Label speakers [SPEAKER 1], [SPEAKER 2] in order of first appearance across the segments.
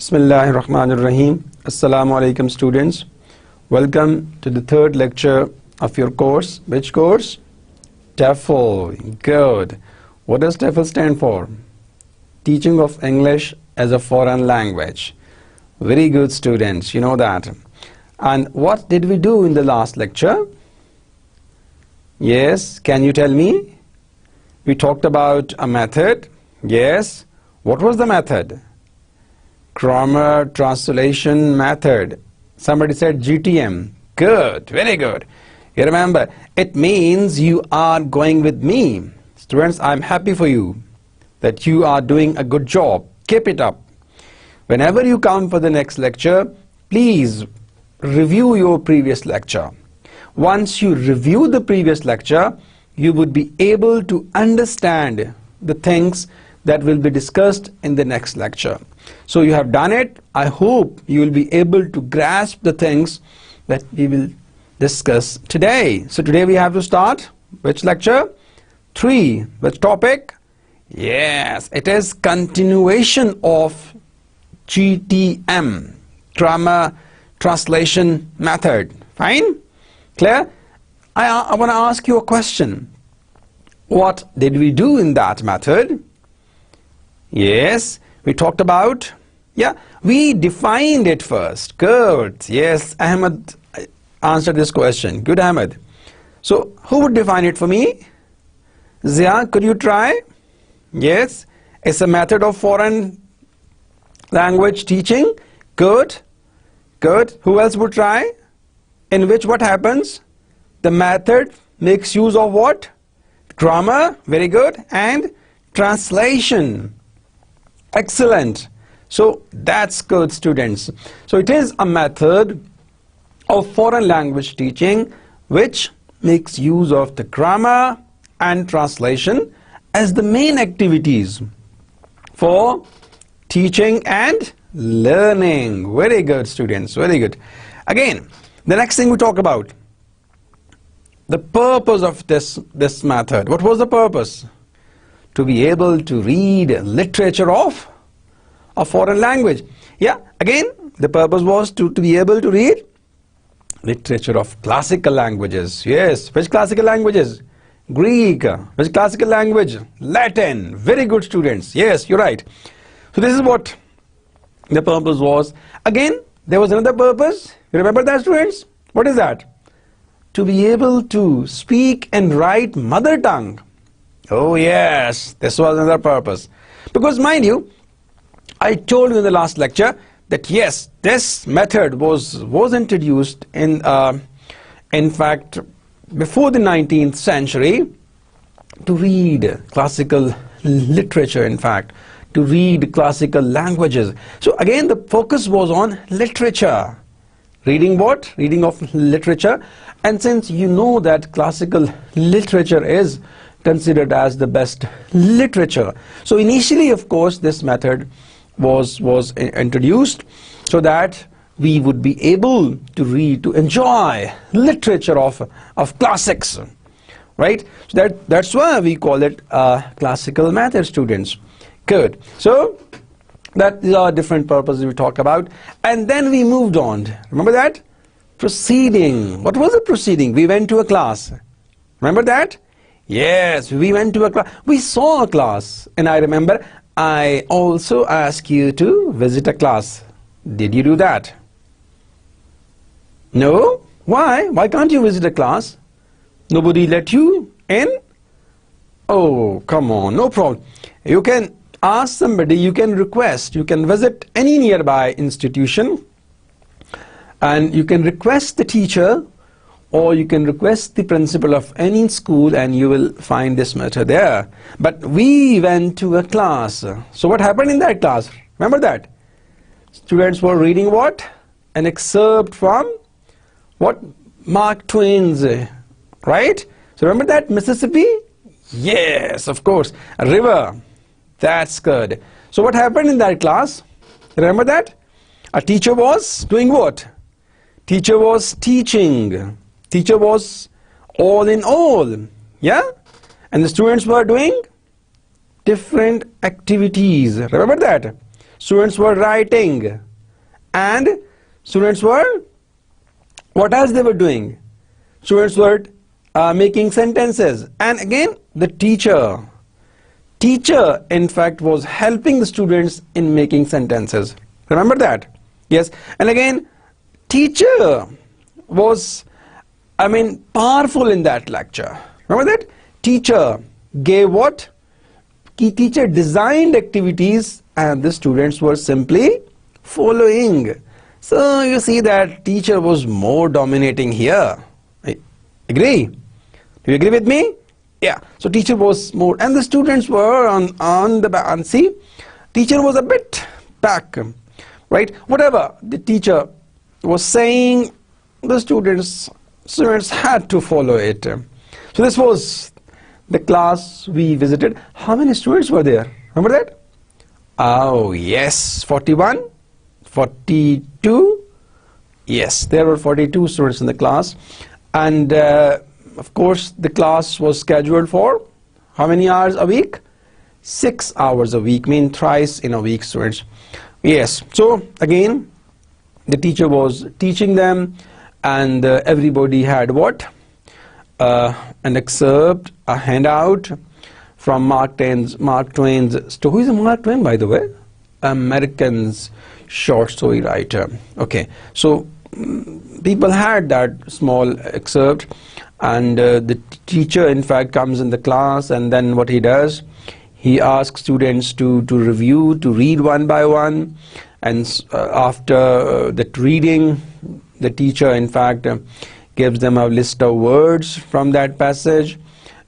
[SPEAKER 1] Bismillahirrahmanirrahim. Assalamu alaikum students. Welcome to the third lecture of your course. Which course? TEFL. Good. What does TEFL stand for? Teaching of English as a foreign language. Very good students, you know that. And what did we do in the last lecture? Yes, can you tell me? We talked about a method. Yes. What was the method? Grammar translation method. Somebody said GTM. Good, very good. You remember, it means you are going with me. Students, I'm happy for you that you are doing a good job. Keep it up. Whenever you come for the next lecture, please review your previous lecture. Once you review the previous lecture, you would be able to understand the things that will be discussed in the next lecture. So you have done it. I hope you will be able to grasp the things that we will discuss today. So today we have to start which lecture? 3. Which topic? Yes, it is continuation of GTM, grammar translation method. Fine? Clear? I want to ask you a question. What did we do in that method? Yes, we talked about, we defined it first. Good. Yes, Ahmed answered this question. Good, Ahmed. So, who would define it for me? Zia, could you try? Yes, it's a method of foreign language teaching. Good. Good. Who else would try? In which what happens? The method makes use of what? Grammar. Very good. And translation. Excellent. So that's good, students. So it is a method of foreign language teaching which makes use of the grammar and translation as the main activities for teaching and learning. Very good, students. Very good. Again, the next thing we talk about, the purpose of this method. What was the purpose? To be able to read literature of a foreign language. Yeah, again, the purpose was to be able to read literature of classical languages. Yes, which classical languages? Greek. Which classical language? Latin. Very good, students. Yes, you're right. So this is what the purpose was. Again, there was another purpose. You remember that, students? What is that? To be able to speak and write mother tongue. Oh yes, this was another purpose. Because mind you, I told you in the last lecture that yes, this method was introduced in fact before the 19th century to read classical literature, in fact, to read classical languages. So again, the focus was on literature. Reading what? Reading of literature. And since you know that classical literature is considered as the best literature, so initially, of course, this method was introduced so that we would be able to read, to enjoy literature of classics, right? So that's why we call it classical method, students. Good. So these are different purposes we talk about, and then we moved on. Remember that? Proceeding. What was the proceeding? We went to a class. Remember that? Yes, we went to a class. We saw a class, and I remember I also asked you to visit a class. Did you do that? No? Why? Why can't you visit a class? Nobody let you in? Oh, come on, no problem. You can ask somebody, you can request, you can visit any nearby institution, and you can request the teacher, or you can request the principal of any school, and you will find this matter there. But we went to a class. So what happened in that class? Remember that? Students were reading what? An excerpt from what? Mark Twain's, right? So remember that? Mississippi? Yes, of course. A river. That's good. So what happened in that class? Remember that? A teacher was doing what? Teacher was teaching. Teacher was all in all. Yeah? And the students were doing different activities. Remember that? students were writing, and students were, what else they were doing? Students were making sentences, and again the teacher in fact was helping the students in making sentences. Remember that? Yes. And again, teacher was, powerful in that lecture. Remember that? Teacher gave what? Teacher designed activities and the students were simply following. So you see that teacher was more dominating here. Agree? Do you agree with me? Yeah. So teacher was more, and the students were on the back. And see, teacher was a bit back, right? Whatever the teacher was saying, the students had to follow it. So this was the class we visited. How many students were there? Remember that? Oh yes, 41, 42. Yes, there were 42 students in the class, and of course the class was scheduled for how many hours a week? 6 hours a week, mean thrice in a week, students. Yes. So again, the teacher was teaching them, and everybody had what? An excerpt, a handout from Mark Twain's story. Who is Mark Twain, by the way? American's short story writer. Okay, so people had that small excerpt, and the teacher in fact comes in the class, and then what he does, he asks students to review, to read one by one, and after that reading, the teacher in fact gives them a list of words from that passage,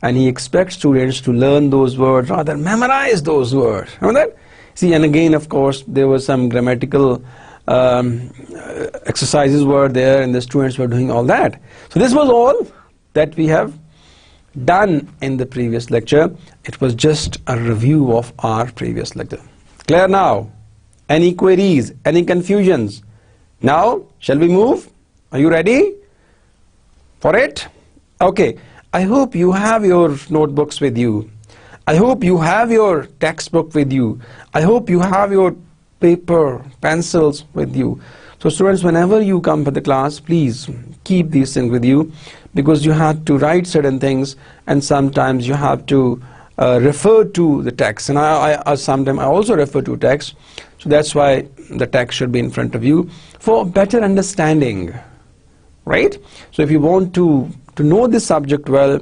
[SPEAKER 1] and he expects students to learn those words, rather memorize those words. Remember that? See, and again, of course, there were some grammatical exercises were there, and the students were doing all that. So this was all that we have done in the previous lecture. It was just a review of our previous lecture. Clear now? Any queries? Any confusions? Now, shall we move? Are you ready for it? Okay. I hope you have your notebooks with you. I hope you have your textbook with you. I hope you have your paper, pencils with you. So students, whenever you come for the class, please keep these things with you, because you have to write certain things, and sometimes you have to refer to the text. And sometimes I also refer to text. So that's why the text should be in front of you for better understanding, right? So if you want to know this subject well,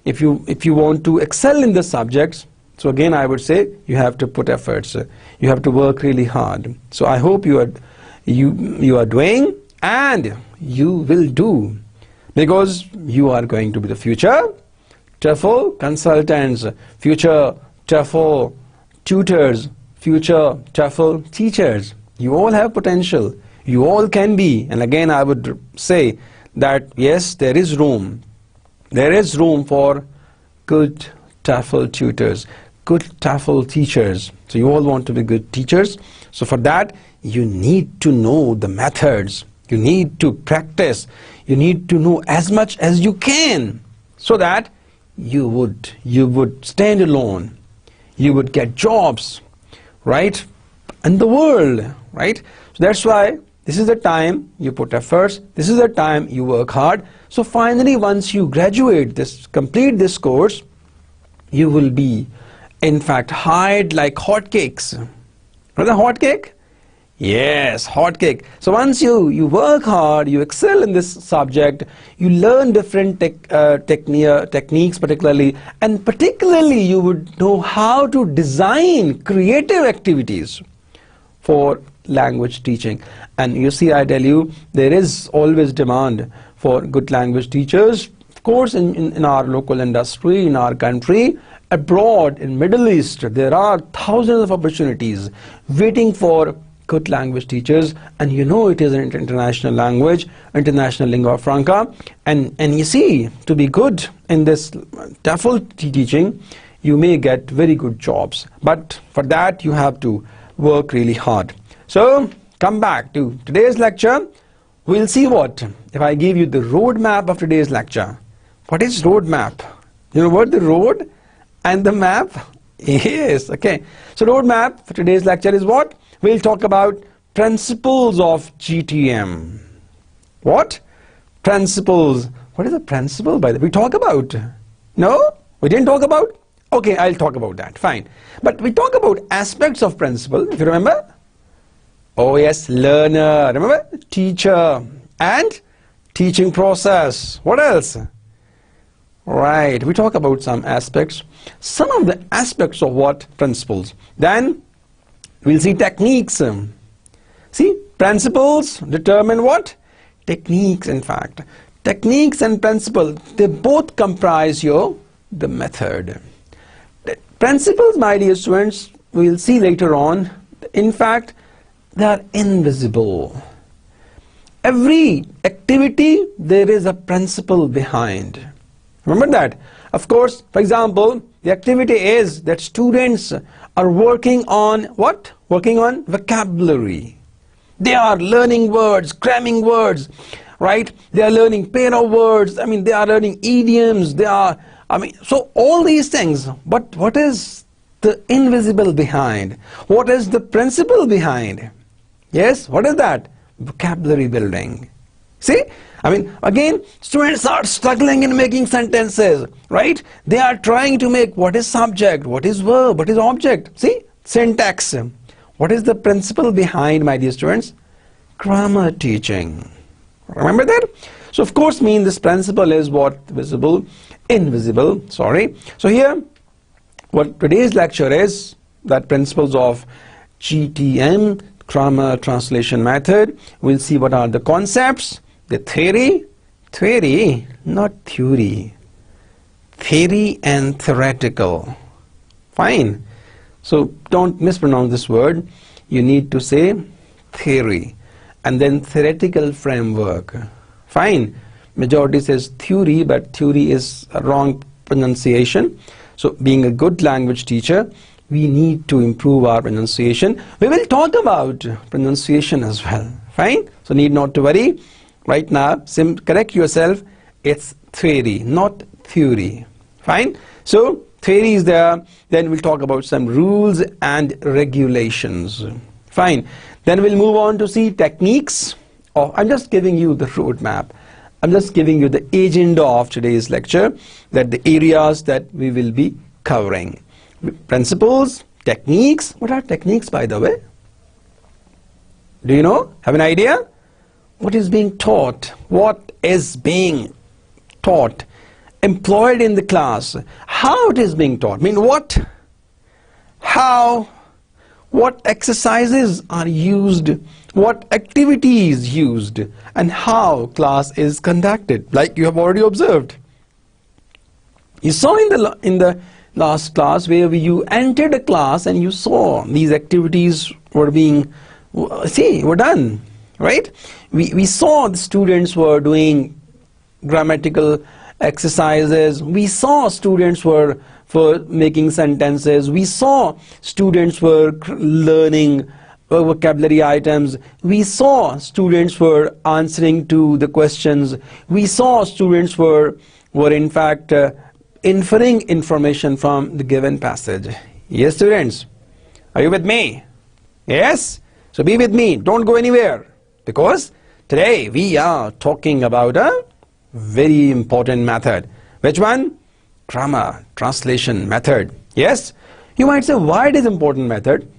[SPEAKER 1] if you want to excel in the subjects, so again I would say you have to put efforts. You have to work really hard. So I hope you are doing, and you will do, because you are going to be the future TOEFL consultants, future TOEFL tutors, future TOEFL teachers. You all have potential. You all can be. And again I would say that yes, there is room. There is room for good TOEFL tutors, good TOEFL teachers. So you all want to be good teachers. So for that, you need to know the methods. You need to practice. You need to know as much as you can, so that you would stand alone. You would get jobs, right, in the world, right? So that's why this is the time you put efforts. This is the time you work hard. So finally, once you graduate complete this course, you will be, in fact, hired like hotcakes. Remember the hotcake? Yes, hotcake. So once you work hard, you excel in this subject, you learn different techniques particularly, and particularly you would know how to design creative activities for language teaching. And you see, I tell you, there is always demand for good language teachers, of course, in our local industry, in our country, abroad, in Middle East. There are thousands of opportunities waiting for good language teachers, and you know it is an international language, international lingua franca, and you see, to be good in this TOEFL teaching, you may get very good jobs, but for that you have to work really hard. So come back to today's lecture. We'll see what if I give you the roadmap of today's lecture. What is roadmap? You know what the road and the map is? Okay, so roadmap for today's lecture is what? we'll talk about principles of GTM. What? Principles. What is a principle, by the way? We talk about? No? We didn't talk about? Okay, I'll talk about that. Fine. But we talk about aspects of principle, if you remember. Oh yes, learner. Remember? Teacher. And teaching process. What else? Right. We talk about some aspects. Some of the aspects of what? Principles. Then we'll see techniques. See, principles determine what? Techniques, in fact. Techniques and principle, they both comprise the method. The principles, my dear students, we'll see later on, in fact, they are invisible. Every activity, there is a principle behind. Remember that. Of course, for example, the activity is that students are working on what? Working on vocabulary. They are learning words, cramming words, right? They are learning pair of words. I mean, they are learning idioms. So all these things. But what is the invisible behind? What is the principle behind? Yes, what is that? Vocabulary building. See? I mean, again, students are struggling in making sentences, right? They are trying to make what is subject, what is verb, what is object. See? Syntax. What is the principle behind, my dear students? Grammar teaching. Remember that? So, of course, this principle is what? Visible, invisible, sorry. So here, what today's lecture is, that principles of GTM, grammar translation method. We'll see what are the concepts, the theory, not theory, theory and theoretical. Fine. So don't mispronounce this word. You need to say theory and then theoretical framework. Fine. Majority says theory, but theory is a wrong pronunciation. So being a good language teacher, we need to improve our pronunciation. We will talk about pronunciation as well. Fine. So need not to worry. Right now, correct yourself. It's theory, not theory. Fine. So theory is there. Then we'll talk about some rules and regulations. Fine. Then we'll move on to see techniques. I'm just giving you the roadmap. I'm just giving you the agenda of today's lecture, that the areas that we will be covering. Principles, techniques. What are techniques, by the way? Do you know? Have an idea? What is being taught? What is being taught? Employed in the class. How it is being taught? I mean, what? How? What exercises are used? What activities used? And how class is conducted? Like you have already observed. You saw in the last class where you entered a class and you saw these activities were were done, right? We saw the students were doing grammatical exercises. We saw students were making sentences. We saw students were learning vocabulary items. We saw students were answering to the questions. We saw students were in fact inferring information from the given passage. Yes, students? Are you with me? Yes? So be with me. Don't go anywhere. Because today we are talking about a very important method. Which one? Grammar translation method. Yes? You might say, why it is important method?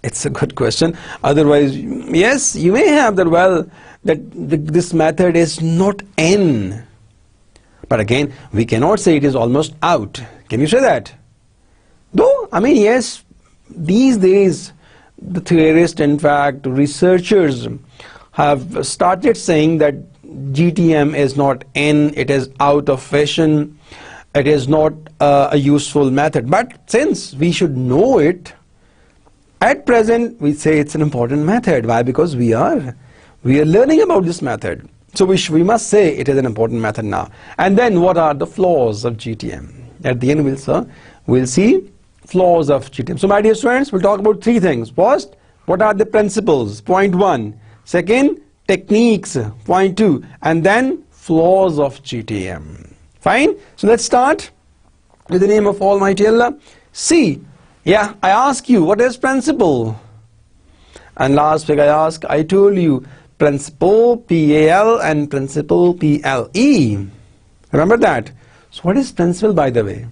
[SPEAKER 1] It's a good question. Otherwise, yes, you may have that, this method is not in. But again, we cannot say it is almost out. Can you say that? Though, I mean, yes, these days, the theorists, in fact, researchers have started saying that GTM is not in, it is out of fashion, it is not a useful method. But since we should know it, at present, we say it's an important method. Why? Because we are learning about this method. So we must say it is an important method now. And then what are the flaws of GTM? At the end we'll see flaws of GTM. So my dear students, we'll talk about three things. First, what are the principles? Point 1. Second, techniques. Point 2. And then flaws of GTM. Fine? So let's start with the name of Almighty Allah. See, I ask you, what is principle? And last week I told you principle PAL and principle PLE. Remember that? So what is principle, by the way?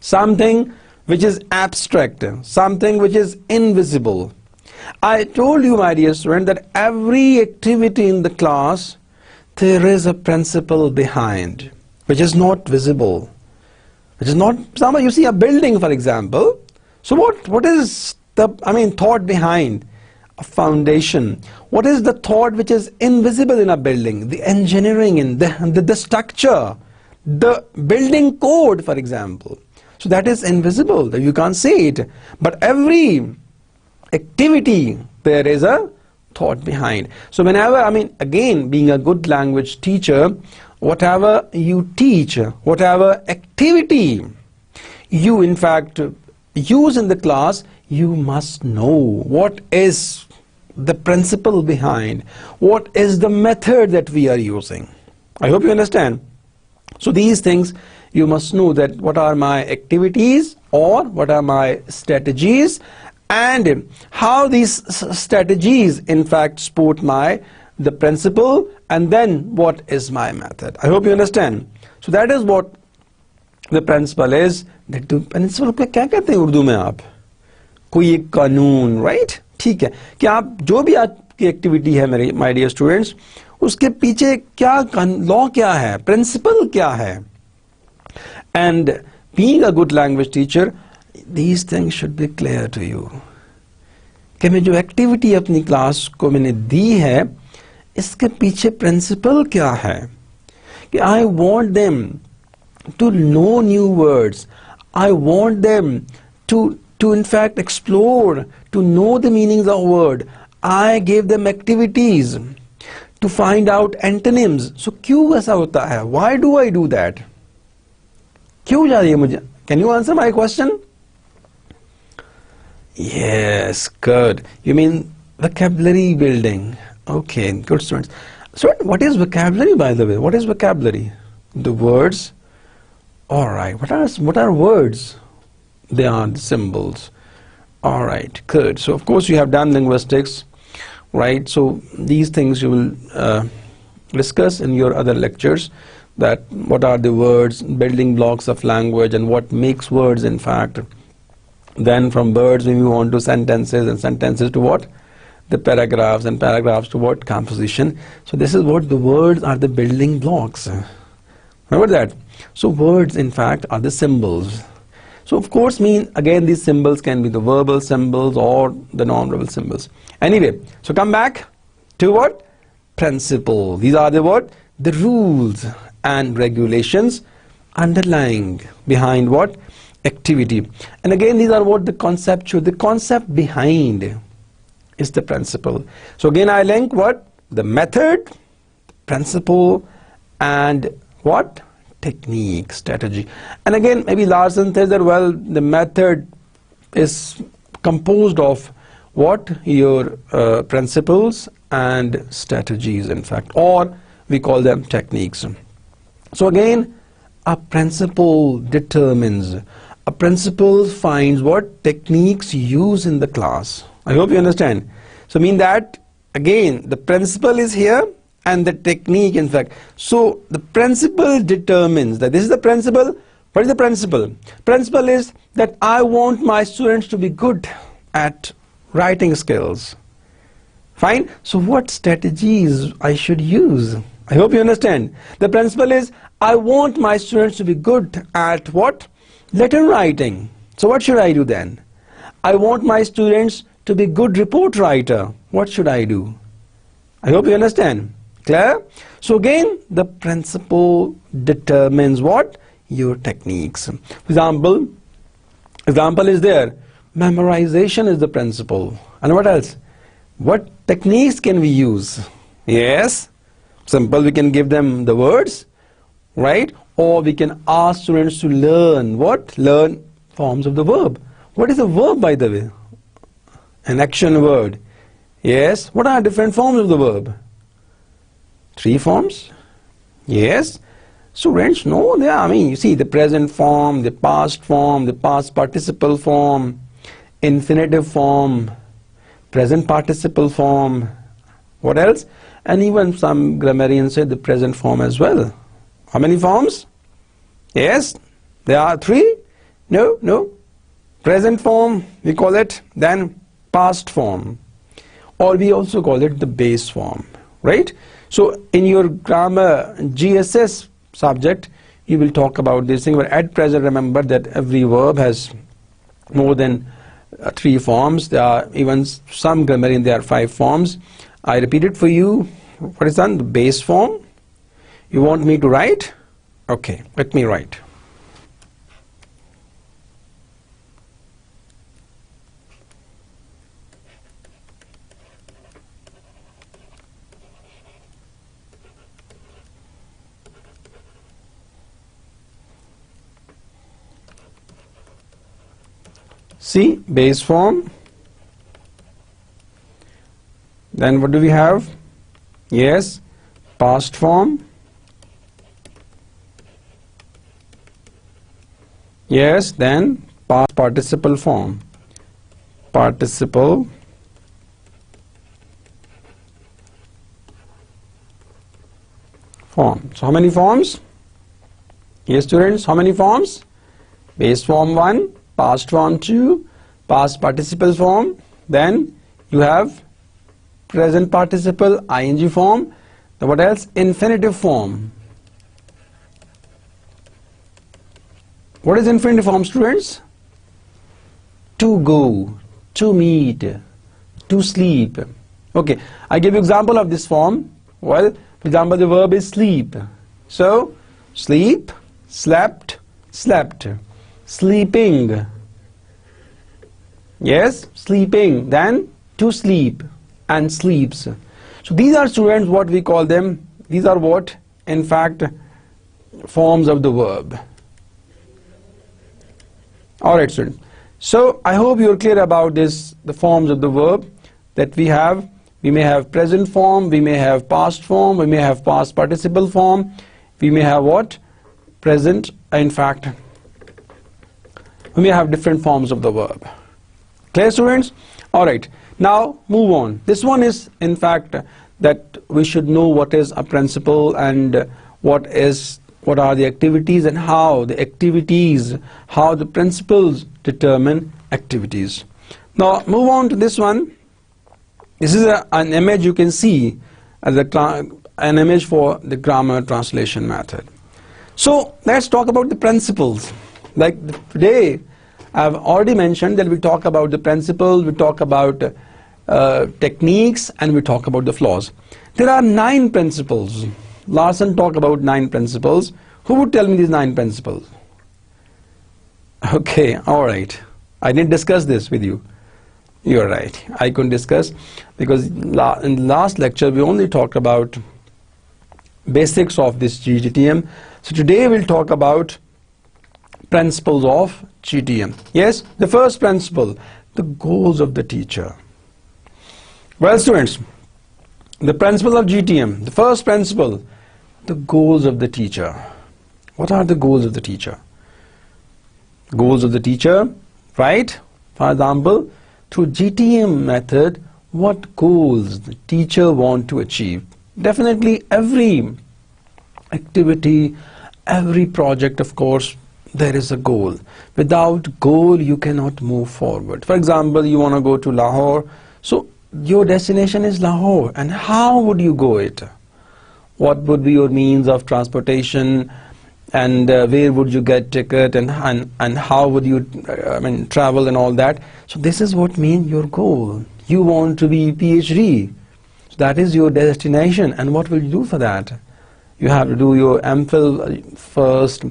[SPEAKER 1] Something which is abstract, something which is invisible. I told you, my dear student, that every activity in the class, there is a principle behind, which is not visible, which is not, somewhere you see a building, for example. So what is the, thought behind a foundation? What is the thought which is invisible in a building? The engineering in the structure, the building code, for example. So that is invisible, you can't see it. But every activity, there is a thought behind. So whenever, again, being a good language teacher, whatever you teach, whatever activity you in fact use in the class, you must know what is the principle behind, what is the method that we are using. I hope you understand. So these things you must know, that what are my activities or what are my strategies, and how these strategies in fact support the principle, and then what is my method. I hope you understand. So that is what the principle is. That the principle को क्या कहते हैं उर्दू में आप? कोई एक कानून, right? ठीक है कि आप जो भी आपकी एक्टिविटी है मेरे my dear students, उसके पीछे क्या लॉ क्या है, प्रिंसिपल क्या है. And being a good language teacher, these things should be clear to you. कि मैं जो एक्टिविटी अपनी क्लास को मैंने दी है, इसके पीछे प्रिंसिपल क्या है. कि I want them to know new words. I want them to in fact explore, to know the meanings of word. I gave them activities to find out antonyms. So क्यों ऐसा होता है? Why do I do that? क्यों जा रही है मुझे? Can you answer my question? Yes, good. You mean vocabulary building. Okay, good students. So what is vocabulary, by the way? What is vocabulary? The words. All right. What are words? They are the symbols. All right, good. So of course you have done linguistics, right? So these things you will discuss in your other lectures, that what are the words, building blocks of language, and what makes words in fact. Then from words we move on to sentences, and sentences to what? The paragraphs, and paragraphs to what? Composition. So this is what the words are, the building blocks. Remember that? So words in fact are the symbols. So of course again these symbols can be the verbal symbols or the non-verbal symbols. Anyway, so come back to what? Principle. These are the what? The rules and regulations underlying behind what? Activity. And again these are what? The conceptual. The concept behind is the principle. So again I link what? The method, principle, and what? Technique, strategy. And again maybe Larson says that, well, the method is composed of what? Your principles and strategies in fact, or we call them techniques. So again, a principle determines, a principle finds what? Techniques used in the class. I hope you understand. So mean that again the principle is here and the technique in fact. So the principle determines that this is the principle. What is the principle? Principle is that I want my students to be good at writing skills. Fine. So what strategies I should use? I hope you understand. The principle is I want my students to be good at what? Letter writing. So what should I do then? I want my students to be good report writer. What should I do? I hope you understand. Clear? So again, the principle determines what? Your techniques. For example is there. Memorization is the principle. And what else? What techniques can we use? Yes. Simple, we can give them the words, right? Or we can ask students to learn what? Learn forms of the verb. What is a verb, by the way? An action word. Yes. What are different forms of the verb? 3 forms? Yes. Students know there. You see the present form, the past participle form, infinitive form, present participle form. What else? And even some grammarians say the present form as well. How many forms? Yes, there are 3. No. Present form, we call it, then past form, or we also call it the base form, right? So in your grammar GSS subject, you will talk about this thing, but at present remember that every verb has more than 3 forms. There are even some grammarian, there are 5 forms. I repeat it for you. What is that? The base form. You want me to write? Okay, let me write. See, base form. Then what do we have? Yes, past form. Yes, then past participle form. Participle form. So how many forms? Yes, students, how many forms? Base form 1, past form 2, past participle form, then you have present participle ing form, then what else? Infinitive form. What is infinitive form, students? To go, to meet, to sleep. Okay, I give you example of this form. Well, for example, the verb is sleep. So, sleep, slept, slept. Sleeping. Yes, sleeping. Then to sleep and sleeps. So these are, students, what we call them. These are what, in fact, forms of the verb. Alright, students. So I hope you are clear about this, the forms of the verb that we have. We may have present form, we may have past form, we may have past participle form, we may have what? Present, in fact, we may have different forms of the verb. Clear, students? Alright, now move on. This one is, in fact, that we should know what is a principle and what are the activities and how the activities, how the principles determine activities. Now move on to this one. This is an image you can see as an image for the grammar translation method. So let's talk about the principles. Like today, I've already mentioned that we talk about the principles, we talk about techniques, and we talk about the flaws. There are 9 principles. Larson talked about 9 principles. Who would tell me these 9 principles? Okay, alright. I didn't discuss this with you. You're right. I couldn't discuss because in the last lecture we only talked about basics of this GTM. So today we'll talk about principles of GTM. Yes, the first principle, the goals of the teacher. Well, students, the principle of GTM, the first principle, the goals of the teacher. What are the goals of the teacher? Goals of the teacher, right? For example, through GTM method, what goals the teacher want to achieve? Definitely every activity, every project, of course, there is a goal. Without goal, you cannot move forward. For example, you want to go to Lahore, so your destination is Lahore, and how would you go it? What would be your means of transportation, and where would you get ticket, and how would you travel and all that? So this is what means your goal. You want to be PhD, so that is your destination, and what will you do for that? You have to do your MPhil first,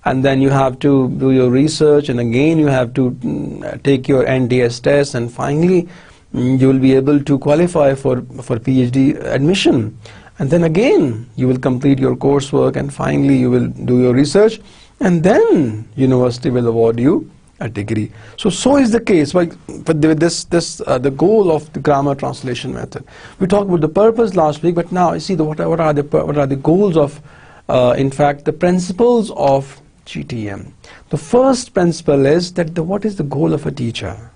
[SPEAKER 1] and then you have to do your research, and again you have to take your NDS test, and finally you will be able to qualify for PhD admission. And then again you will complete your coursework, and finally you will do your research, and then university will award you a degree. So is the case with this the goal of the grammar translation method. We talked about the purpose last week, but now you see what are the goals of in fact the principles of GTM. The first principle is that what is the goal of a teacher?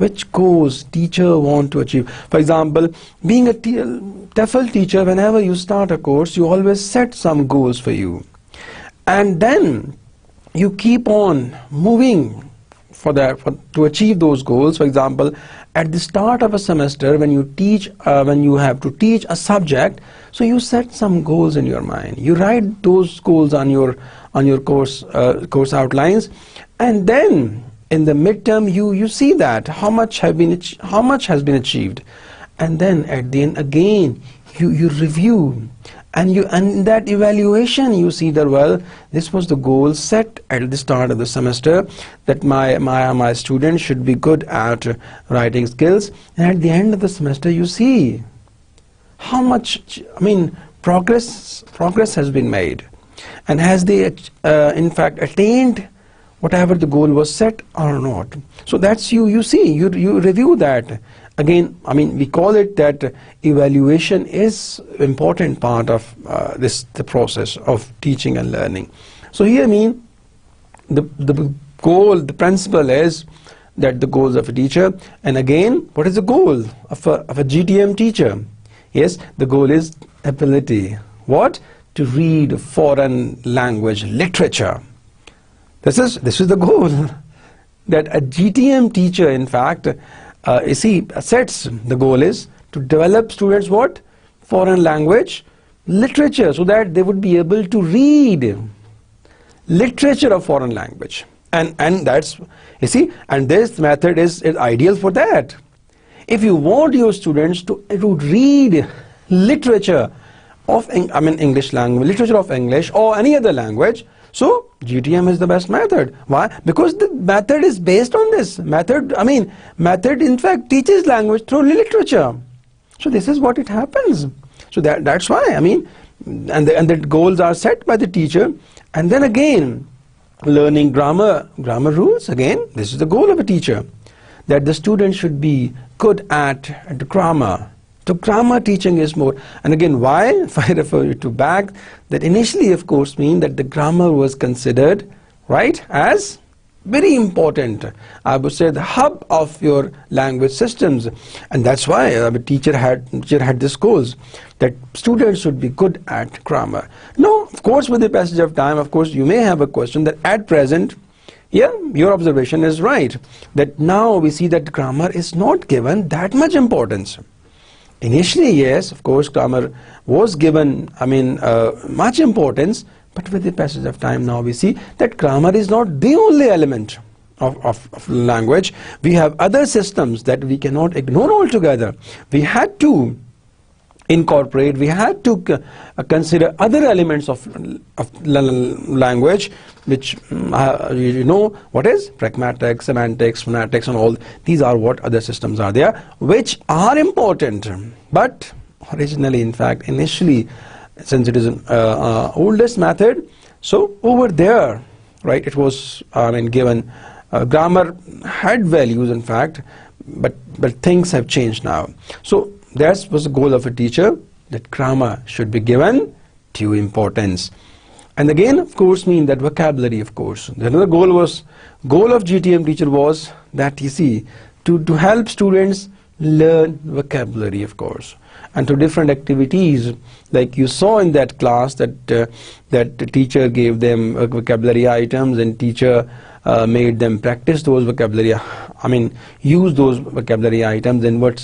[SPEAKER 1] which goals teacher want to achieve. For example, being a TEFL teacher, whenever you start a course, you always set some goals for you. And then you keep on moving to achieve those goals. For example, at the start of a semester, when you have to teach a subject, so you set some goals in your mind. You write those goals on your course outlines, and then in the midterm you see that how much has been achieved, and then at the end again you review. And in that evaluation you see that, well, this was the goal set at the start of the semester, that my students should be good at writing skills, and at the end of the semester you see how much progress has been made, and has they in fact attained whatever the goal was set or not. So that's you review that. Again, we call it that evaluation is important part of the process of teaching and learning. So here the goal, the principle is that the goals of a teacher. And again, what is the goal of a GTM teacher? Yes, the goal is ability. What? To read foreign language literature. This is the goal. That a GTM teacher, in fact, sets the goal is to develop students what? Foreign language literature, so that they would be able to read literature of foreign language. And that's, and this method is ideal for that. If you want your students to read literature of English language, literature of English or any other language, so GTM is the best method. Why? Because the method is based on this. Method in fact teaches language through literature. So this is what it happens. So that's why, and the goals are set by the teacher. And then again, learning grammar rules, again, this is the goal of a teacher, that the student should be good at the grammar. So grammar teaching is more. And again, why? If I refer you to back, that initially, of course, that the grammar was considered, right, as very important. I would say the hub of your language systems. And that's why a teacher had this goals, that students should be good at grammar. Now, of course, with the passage of time, of course, you may have a question that at present, yeah, your observation is right, that now we see that grammar is not given that much importance. Initially, yes, of course, grammar was given, much importance, but with the passage of time now we see that grammar is not the only element of language. We have other systems that we cannot ignore altogether. We had to incorporate, we had to consider other elements of language, which what is pragmatics, semantics, phonetics, and all. These are what other systems are there, which are important. But originally, in fact, initially, since it is an oldest method, so over there, right, it was given. Grammar had values, in fact, but things have changed now. So that was the goal of a teacher, that grammar should be given due importance. And again, of course, that vocabulary, of course. Another goal of GTM teacher was that, to help students learn vocabulary, of course, and to different activities, like you saw in that class, that the teacher gave them vocabulary items, and teacher made them practice those vocabulary, use those vocabulary items, and what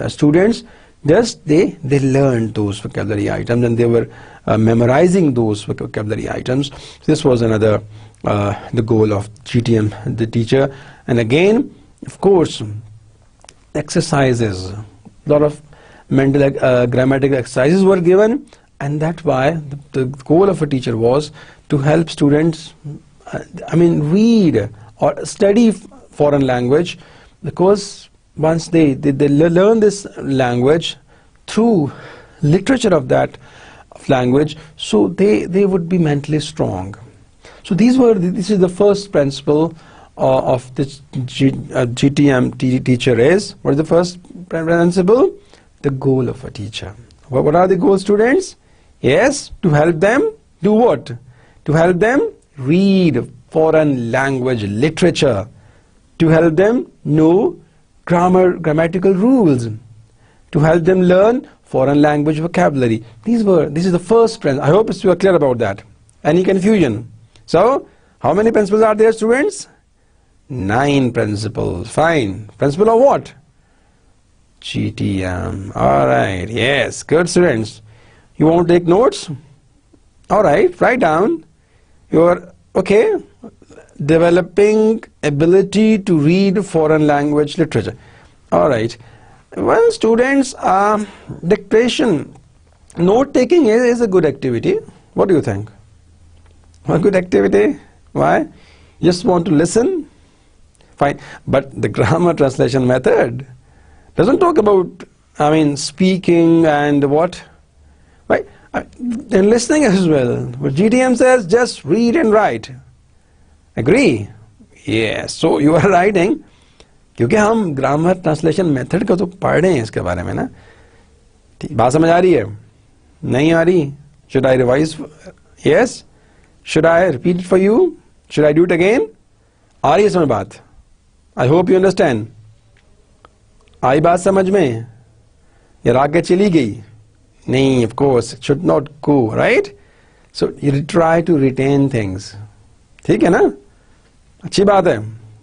[SPEAKER 1] students just they learned those vocabulary items, and they were memorizing those vocabulary items. This was another the goal of GTM, the teacher. And again, of course, exercises, a lot of mental grammatical exercises were given, and that's why the goal of a teacher was to help students read or study foreign language, because once they learn this language through literature of that language, so they would be mentally strong. So this is the first principle of this GTM teacher is. What is the first principle? The goal of a teacher. What are the goals, students? Yes, to help them do what? To help them read foreign language literature, to help them know grammatical rules to help them learn foreign language vocabulary. This is the first principle. I hope you are clear about that. Any confusion? So, how many principles are there, students? 9 principles. Fine. Principle of what? GTM. Alright. Yes. Good, students. You want to take notes? Alright. Write down. You're okay. Developing ability to read foreign language literature. Alright. Well, students, dictation, note taking is a good activity. What do you think? A good activity? Why? Just want to listen? Fine. But the grammar translation method doesn't talk about, speaking and what? Right? And listening as well. But GTM says just read and write. Agree? Yes. So you are writing. क्योंकि हम grammar translation method का तो पढ़ रहे हैं इसके बारे में ना. बात समझ आ रही है? नहीं आ रही? Should I revise? Yes? Should I repeat it for you? Should I do it again? आ रही है समझ बात? I hope you understand. आई बात समझ में? या आगे चली गई? नहीं, of course, it should not go, right? So you try to retain things. ठीक है ना? अच्छी बात है.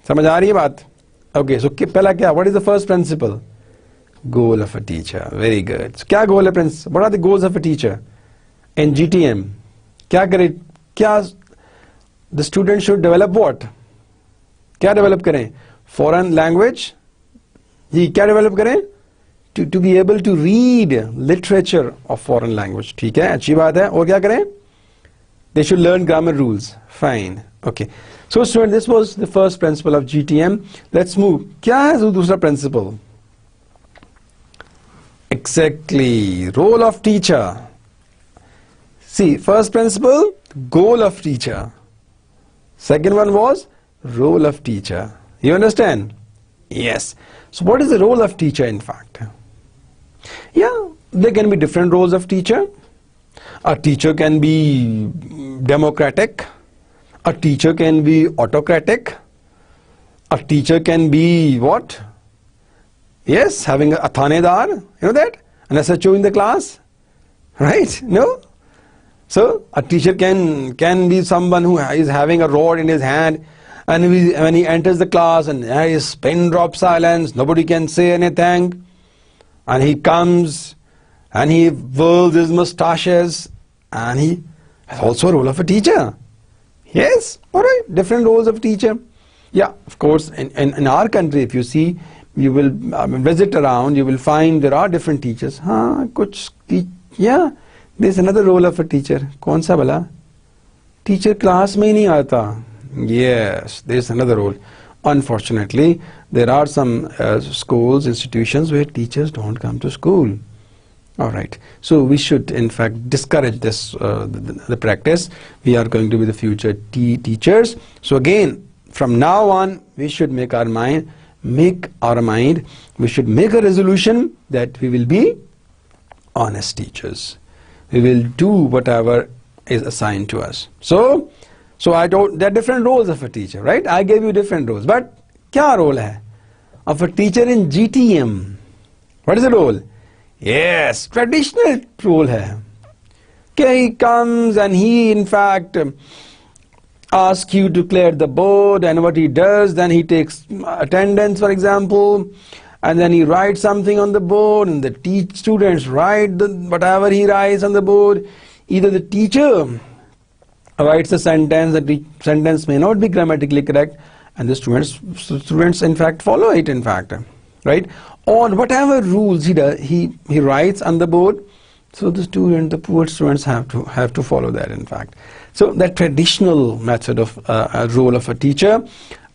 [SPEAKER 1] समझ आ रही है बात? Okay, so पहला क्या? What is the first principle? Goal of a teacher. Very good. So, क्या goal है principle? What are the goals of a teacher? In GTM, क्या करे? क्या the student should develop what? क्या develop करें? Foreign language. जी क्या develop करें? To be able to read literature of foreign language. ठीक है, अच्छी बात है. और क्या करें? They should learn grammar rules. Fine. Okay. So student, this was the first principle of GTM. Let's move. क्या है दूसरा principle? Exactly. Role of teacher. See, first principle, goal of teacher. Second one was role of teacher. You understand? Yes. So what is the role of teacher in fact? Yeah, there can be different roles of teacher. A teacher can be democratic. A teacher can be autocratic. A teacher can be what? Yes, having a thanedar, you know that? An SHO in the class, right? No? So a teacher can be someone who is having a rod in his hand, and when he enters the class and there is pin drop silence, nobody can say anything, and he comes and he whirls his mustaches, and he has also a role of a teacher. Yes, alright, different roles of teacher. Yeah, of course, in our country, if you see, you will visit around, you will find there are different teachers. Yeah, there's another role of a teacher. कौन सा भला? Teacher class में ही नहीं आता. Yes, there's another role. Unfortunately, there are some schools, institutions where teachers don't come to school. Alright, so we should in fact discourage this, the practice. We are going to be the future teachers. So again, from now on, we should make our mind, we should make a resolution that we will be honest teachers. We will do whatever is assigned to us. So there are different roles of a teacher, right? I gave you different roles. But क्या role है of a teacher in GTM? What is the role? Yes, traditional role है. Okay, he comes and he in fact asks you to clear the board, and what he does, then he takes attendance, for example, and then he writes something on the board, and the students write whatever he writes on the board. Either the teacher writes a sentence, the sentence may not be grammatically correct, and the students in fact follow it in fact, right? Or whatever rules he writes on the board, so the poor students have to follow that in fact. So that traditional method of role of a teacher.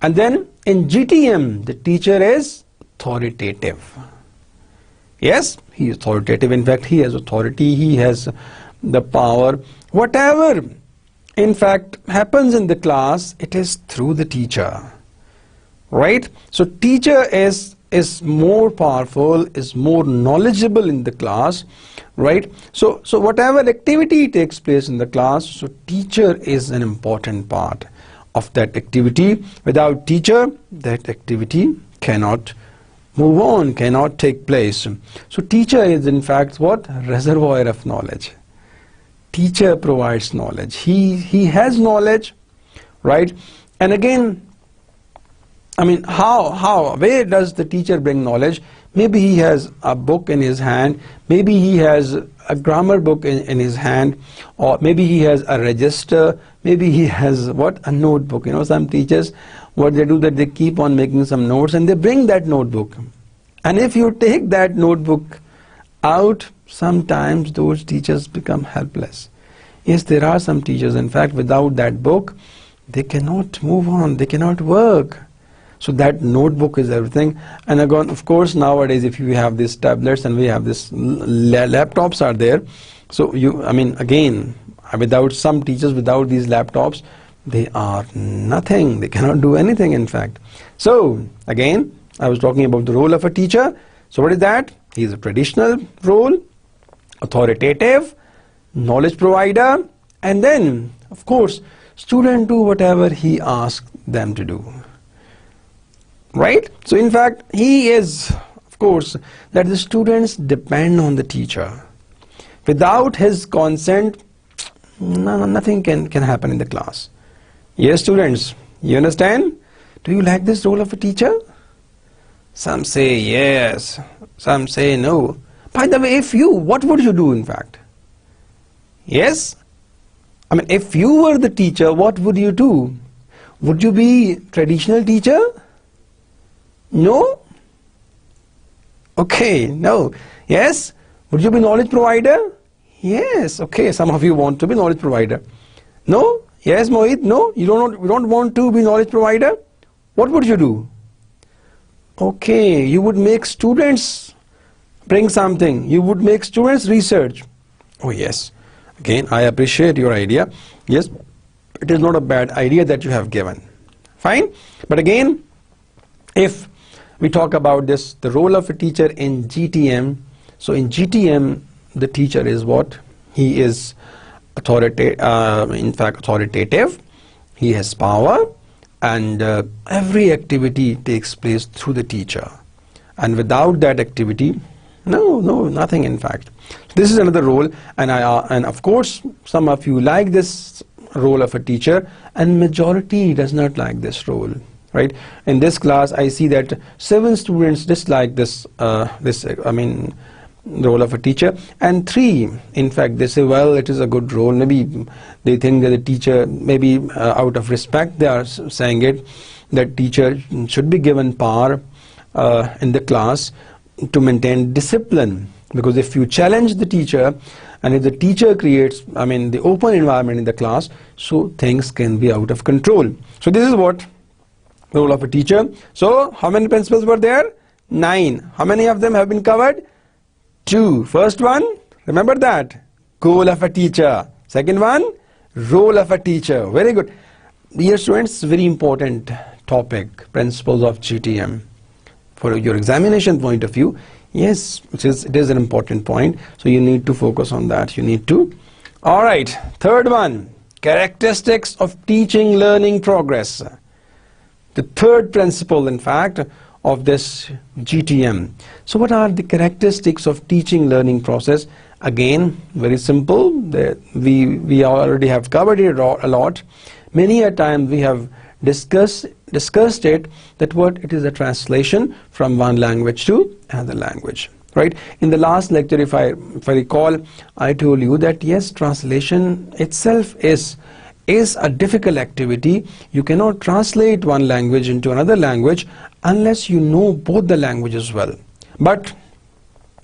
[SPEAKER 1] And then in GTM, the teacher is authoritative. Yes, he is authoritative. In fact, he has authority, he has the power. Whatever in fact happens in the class, it is through the teacher, right? So teacher is more powerful, is more knowledgeable in the class, right? So whatever activity takes place in the class, so teacher is an important part of that activity. Without teacher, that activity cannot move on cannot take place. So teacher is in fact what? Reservoir of knowledge. Teacher provides knowledge. He has knowledge, right? And again, I mean, where does the teacher bring knowledge? Maybe he has a book in his hand, maybe he has a grammar book in his hand, or maybe he has a register, maybe he has what? A notebook. You know, some teachers, what they do, that they keep on making some notes and they bring that notebook. And if you take that notebook out, sometimes those teachers become helpless. Yes, there are some teachers, in fact, without that book, they cannot move on, they cannot work. So that notebook is everything. And again, of course, nowadays, if you have these tablets and we have this laptops are there. So again, without some teachers, without these laptops, they are nothing. They cannot do anything, in fact. So again, I was talking about the role of a teacher. So what is that? He is a traditional role, authoritative, knowledge provider, and then, of course, students do whatever he asks them to do. Right? So in fact, he is, of course, that the students depend on the teacher. Without his consent, nothing can happen in the class. Yes, students, you understand? Do you like this role of a teacher? Some say yes, some say no. By the way, if you, what would you do in fact? Yes? I mean, if you were the teacher, what would you do? Would you be traditional teacher? No? Okay, no. Yes? Would you be knowledge provider? Yes. Okay, some of you want to be knowledge provider. No? Yes, Mohit? No? You don't want to be knowledge provider? What would you do? Okay, you would make students bring something. You would make students research. Oh yes. Again, I appreciate your idea. Yes, it is not a bad idea that you have given. Fine. But again, if we talk about this, the role of a teacher in GTM. So in GTM, the teacher is what? He is authoritative. He has power, and every activity takes place through the teacher. And without that activity, nothing in fact. This is another role, and of course, some of you like this role of a teacher, and majority does not like this role. Right? In this class, I see that 7 students dislike this role of a teacher, and 3, in fact, they say, well, it is a good role. Maybe they think that the teacher, maybe out of respect, they are saying it, that teacher should be given power in the class to maintain discipline. Because if you challenge the teacher, and if the teacher creates, the open environment in the class, so things can be out of control. So this is what role of a teacher. So how many principles were there? 9. How many of them have been covered? 2. First one, remember that, goal of a teacher. Second one, role of a teacher. Very good. Dear students, very important topic, principles of GTM. For your examination point of view, yes, it is an important point. So you need to focus on that. You need to. All right. Third one, characteristics of teaching learning progress. The third principle, in fact, of this GTM. So what are the characteristics of teaching learning process? Again, very simple. We already have covered it a lot. Many a time we have discussed it, that what it is a translation from one language to another language. Right? In the last lecture, if I recall, I told you that yes, translation itself is a difficult activity. You cannot translate one language into another language unless you know both the languages well. But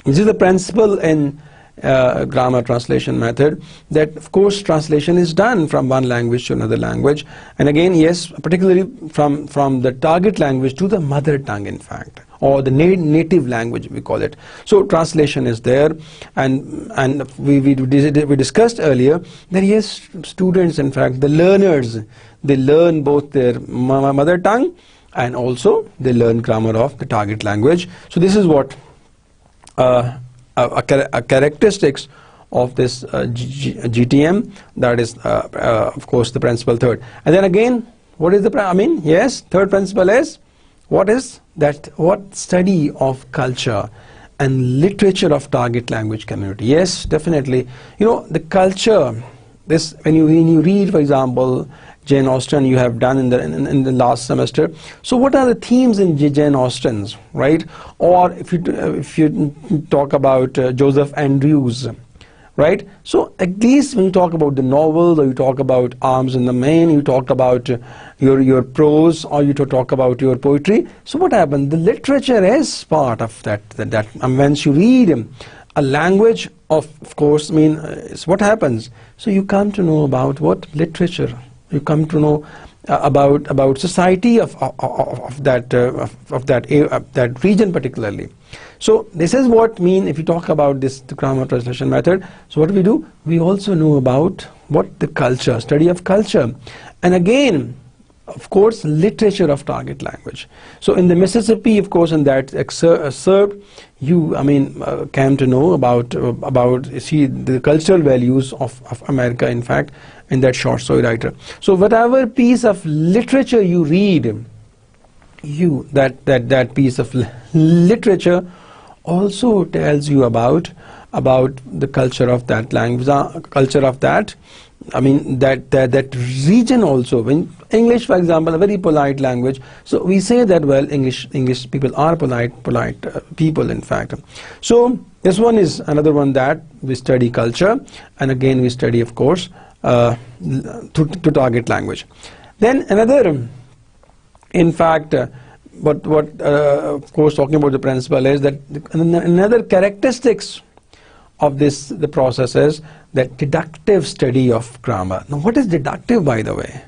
[SPEAKER 1] this is the principle in grammar translation method, that of course translation is done from one language to another language, and again, yes, particularly from the target language to the mother tongue, in fact, or the native language, we call it. So translation is there, and we discussed earlier that yes, students, in fact, the learners, they learn both their mother tongue and also they learn grammar of the target language. So this is what a characteristics of this GTM, that is of course the principle third. And then again, what is the yes, third principle is What is that? What study of culture and literature of target language community? Yes, definitely. You know, the culture, this, when you read, for example, Jane Austen, you have done in the last semester. So what are the themes in Jane Austen's, right? Or if you talk about Joseph Andrews, right? So at least when you talk about the novels, or you talk about Arms in the Main, you talk about your prose, or you talk about your poetry. So what happened? The literature is part of that. Once you read a language, of course, is what happens. So you come to know about what literature. You come to know about society of that region particularly. So this is what if you talk about this, the grammar translation method. So what do? We also know about what the culture, study of culture, and again, of course, literature of target language. So in the Mississippi, of course, in that excerpt, you came to know about see the cultural values of America, in fact, in that short story writer. So whatever piece of literature you read, that piece of literature also tells you about the culture of that language, culture of that that region also. When English, for example, a very polite language, so we say that, well, English people are polite people, in fact. So this one is another one that we study culture, and again we study, of course, to target language. Then another, in fact, what of course, talking about the principle is that another characteristics of the process is that deductive study of grammar. Now, what is deductive, by the way?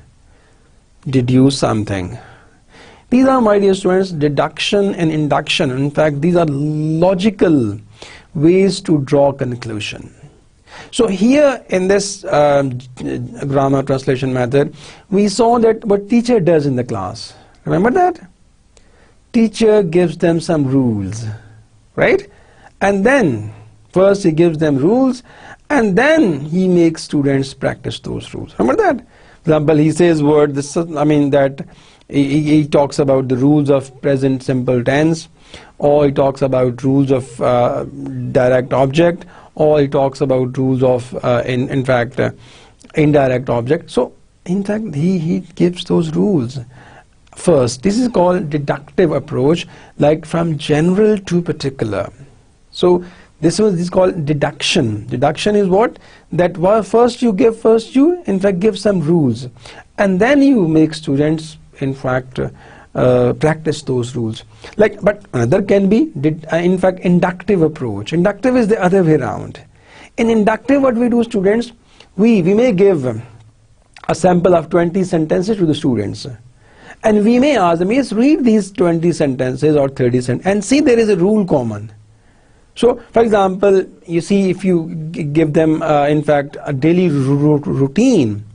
[SPEAKER 1] Deduce something. These are, my dear students, deduction and induction. In fact, these are logical ways to draw conclusion. So here in this grammar translation method, we saw that what teacher does in the class. Remember that? Teacher gives them some rules, right? And then first he gives them rules, and then he makes students practice those rules. Remember that? For example, he says that he talks about the rules of present simple tense, or he talks about rules of direct object, or he talks about rules of in fact indirect object. So in fact he gives those rules first. This is called deductive approach, like from general to particular. So this is called deduction. Deduction is what? That first you in fact give some rules, and then you make students, in fact, practice those rules. But another can be in fact inductive approach. Inductive is the other way around. In inductive, what we do, students, we may give a sample of 20 sentences to the students, and we may ask them, yes, read these 20 sentences or 30 sentences and see there is a rule common. So, for example, you see, if you give them, in fact, a daily routine.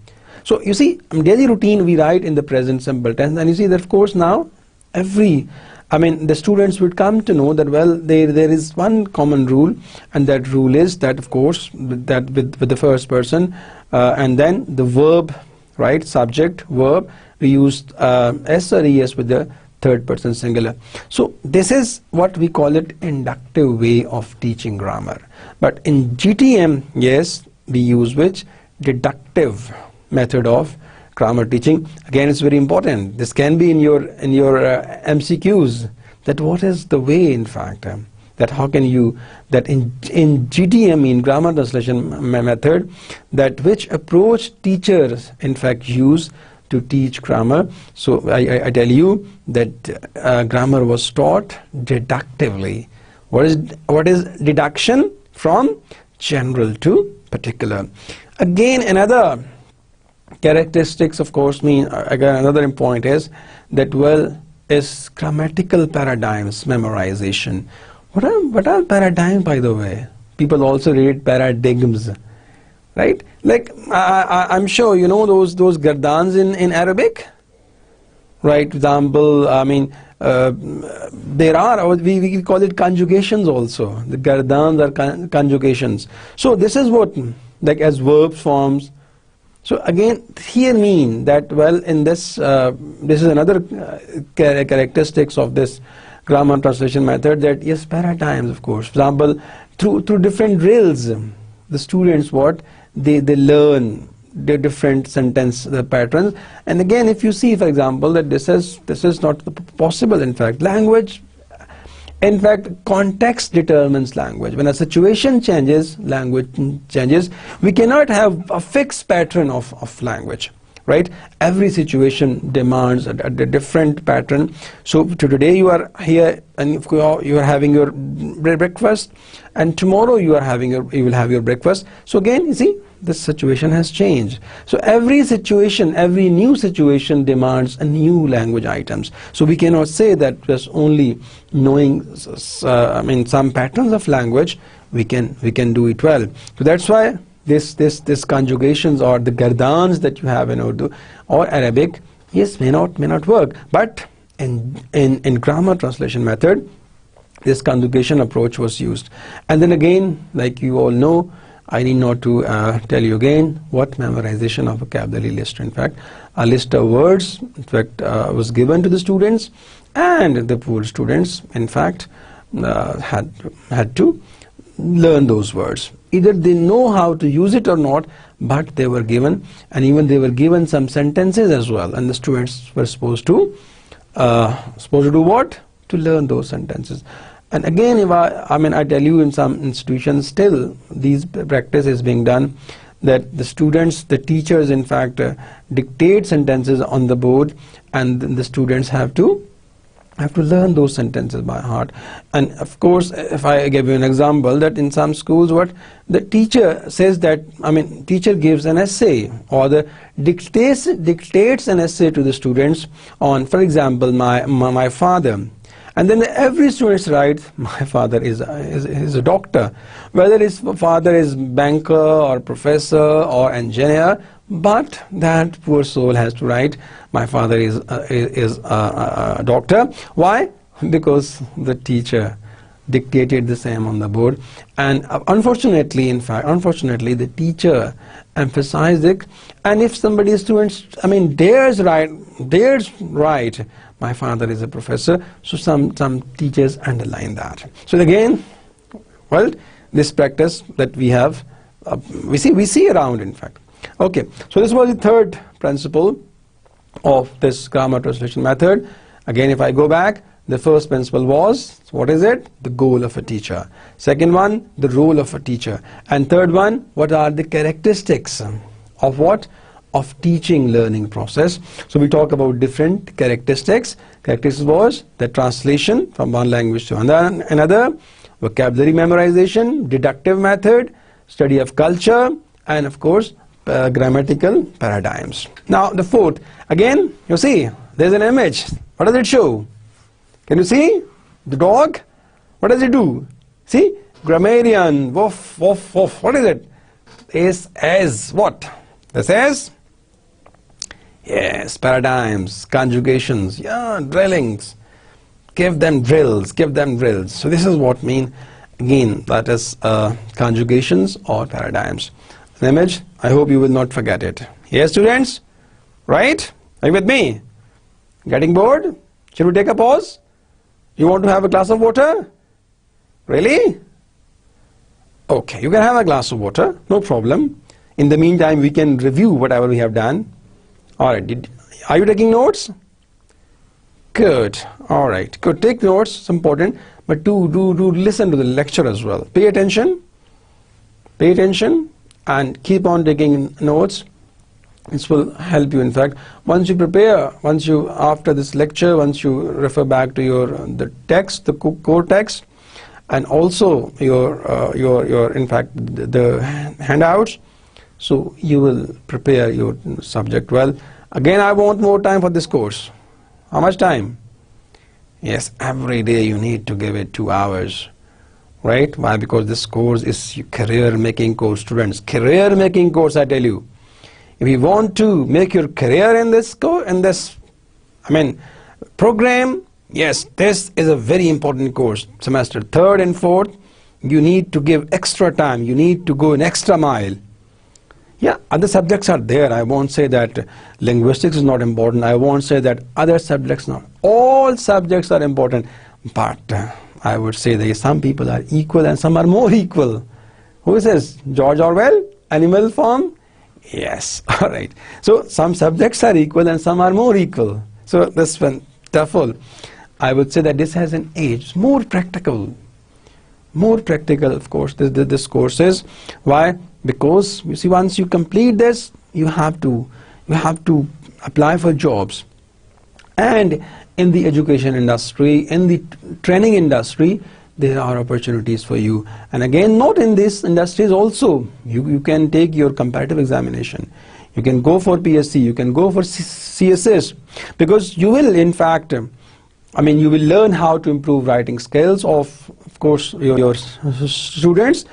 [SPEAKER 1] So, you see, daily routine we write in the present simple tense, and you see that, of course, now the students would come to know that, well, there is one common rule, and that rule is that, of course, that with the first person, and then the verb, right, subject, verb, we use S or ES with the third person singular. So this is what we call it inductive way of teaching grammar. But in GTM, yes, we use which? Deductive method of grammar teaching. Again, it's very important. This can be in your MCQs, that what is the way, in fact, that how can you, that in GTM, in grammar translation method, that which approach teachers in fact use to teach grammar. So I tell you that grammar was taught deductively. What is deduction? From general to particular. Again, another characteristics, of course, again another point is that, well, is grammatical paradigms memorization. What are paradigms, by the way? People also read paradigms, right? Like I'm sure you know those gardans in Arabic, right? For example, there are, we call it conjugations also. The gardans are conjugations. So this is what, like, as verb forms. So again, here mean that, well, in this, this is another characteristics of this grammar translation method, that yes, paradigms, of course. For example, through different drills, the students, what they learn the different sentence patterns. And again, if you see, for example, that this is not possible. In fact, language, in fact, context determines language. When a situation changes, language changes. We cannot have a fixed pattern of language, right? Every situation demands a different pattern. So today you are here and you are having your breakfast, and tomorrow you will have your breakfast. So again, you see, this situation has changed. So every situation, every new situation demands a new language items. So we cannot say that just only knowing some patterns of language we can do it well. So that's why this conjugations or the gardans that you have in Urdu or Arabic, yes, may not work. But in grammar translation method, this conjugation approach was used. And then again, like you all know, I need not to tell you again what memorization of vocabulary list. In fact, a list of words, in fact, was given to the students, and the poor students, in fact, had to learn those words. Either they know how to use it or not, but they were given, and even they were given some sentences as well, and the students were supposed to do what? To learn those sentences. And again, if I tell you, in some institutions still these practice is being done, that the students, the teachers, in fact, dictate sentences on the board, and the students have to learn those sentences by heart. And of course, if I give you an example, that in some schools, what the teacher says that, teacher gives an essay, or the dictates an essay to the students on, for example, my father. And then every student writes, my father is a doctor. Whether his father is banker or professor or engineer, but that poor soul has to write, my father is a doctor. Why? Because the teacher dictated the same on the board. And unfortunately, the teacher emphasized it. And if somebody's students, dares write, my father is a professor, so some teachers underline that. So again, well, this practice that we have, we see around, in fact. Okay, so this was the third principle of this grammar translation method. Again, if I go back, the first principle was, what is it? The goal of a teacher. Second one, the role of a teacher. And third one, what are the characteristics of what? Of teaching learning process. So we talk about different characteristics. Characteristics was the translation from one language to another, vocabulary memorization, deductive method, study of culture, and of course grammatical paradigms. Now the fourth, again, you see there's an image. What does it show? Can you see the dog? What does it do? See, grammarian, woof, woof, woof. What is it? Is as what? This is, yes, paradigms, conjugations, yeah, drillings. Give them drills, give them drills. So this is what mean, again, that is conjugations or paradigms. An image, I hope you will not forget it. Yes, students? Right? Are you with me? Getting bored? Should we take a pause? You want to have a glass of water? Really? Okay, you can have a glass of water, no problem. In the meantime, we can review whatever we have done. Alright, are you taking notes? Good. Alright, good. Take notes, it's important. But do listen to the lecture as well. Pay attention. Pay attention and keep on taking notes. This will help you. In fact, once you prepare, after this lecture, once you refer back to the text, the core text, and also your in fact the handouts, so you will prepare your subject well. Again, I want more time for this course. How much time? Yes, every day you need to give it 2 hours. Right? Why? Because this course is career making course, students. Career making course, I tell you. If you want to make your career in this program, yes, this is a very important course. Semester 3rd and 4th, you need to give extra time. You need to go an extra mile. Yeah, other subjects are there. I won't say that linguistics is not important. I won't say that other subjects not. All subjects are important. But I would say that some people are equal and some are more equal. Who says? George Orwell? Animal Farm? Yes. All right. So some subjects are equal and some are more equal. So this one, TOEFL, I would say that this has an age. More practical. More practical, of course, this course is. Why? Because you see, once you complete this, you have to apply for jobs. And in the education industry, in the training industry, there are opportunities for you. And again, not in this industries also. You can take your comparative examination. You can go for PSC, you can go for CSS, because you will, in fact, I mean, you will learn how to improve writing skills of course, your students.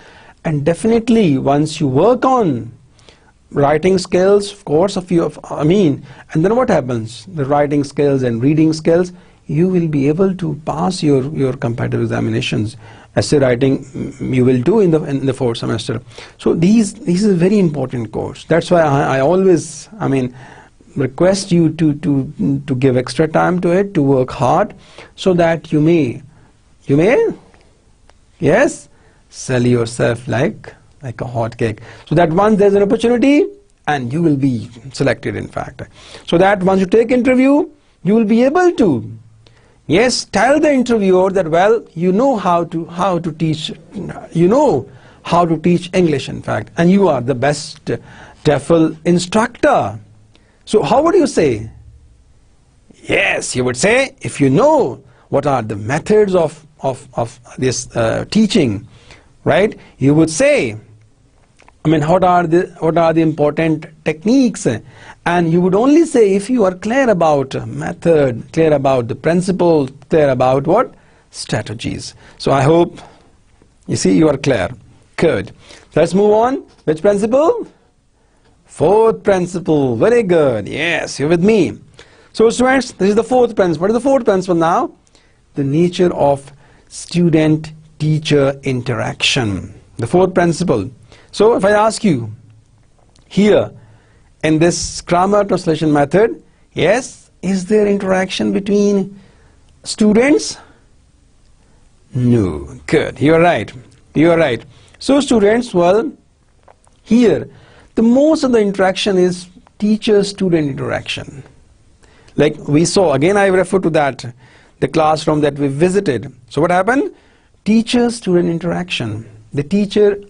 [SPEAKER 1] And definitely, once you work on writing skills, of course, and then what happens? The writing skills and reading skills, you will be able to pass your comparative examinations. Essay writing you will do in the fourth semester. So this is a very important course. That's why I always, request you to give extra time to it, to work hard, so that you may, yes, sell yourself like a hot cake. So that once there's an opportunity, and you will be selected, in fact. So that once you take interview, you will be able to, yes, tell the interviewer that, well, you know how to teach, English, in fact, and you are the best TOEFL instructor. So how would you say? Yes, you would say, if you know what are the methods of this teaching, right? You would say, what are the important techniques? And you would only say if you are clear about method, clear about the principles, clear about what? Strategies. So I hope, you see, you are clear. Good. Let's move on. Which principle? Fourth principle. Very good. Yes, you're with me. So students, this is the fourth principle. What is the fourth principle now? The nature of student-teacher interaction. The fourth principle. So if I ask you, here, in this grammar translation method, yes, is there interaction between students? No. Good. You are right. You are right. So students, well, here, the most of the interaction is teacher-student interaction. Like we saw, again I refer to that, the classroom that we visited. So what happened? Teacher-student interaction. The teacher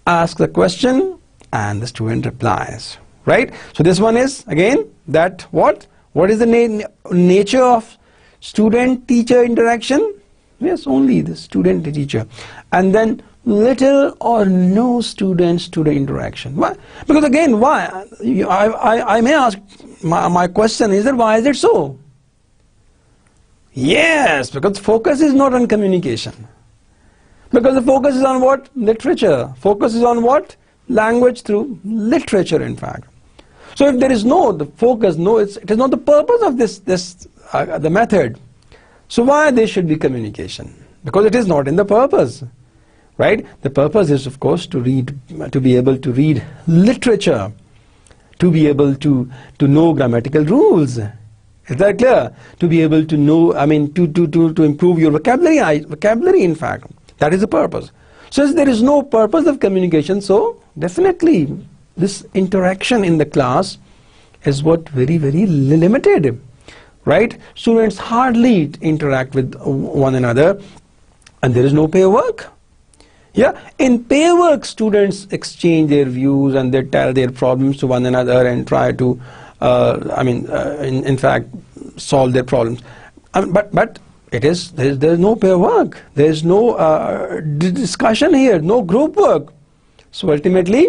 [SPEAKER 1] asks a question and the student replies. Right? So this one is, again, that what? What is the nature of student-teacher interaction? Yes, only the student-teacher. And then little or no student-student interaction. Why? Because again, why? I may ask, my question is that why is it so? Yes, because focus is not on communication. Because the focus is on what? Literature. Focus is on what? Language through literature, in fact. So if there is the focus, it is not the purpose of the method. So why there should be communication? Because it is not in the purpose. Right? The purpose is, of course, to be able to read literature, to be able to know grammatical rules. Is that clear? To be able to know, to improve your vocabulary, in fact. That is the purpose. So there is no purpose of communication, so definitely this interaction in the class is what very, very limited. Right? Students hardly interact with one another, and there is no pair work. Yeah, in pair work, students exchange their views and they tell their problems to one another and try to, in fact, solve their problems. But there's no pair work. There's no discussion here, no group work. So ultimately,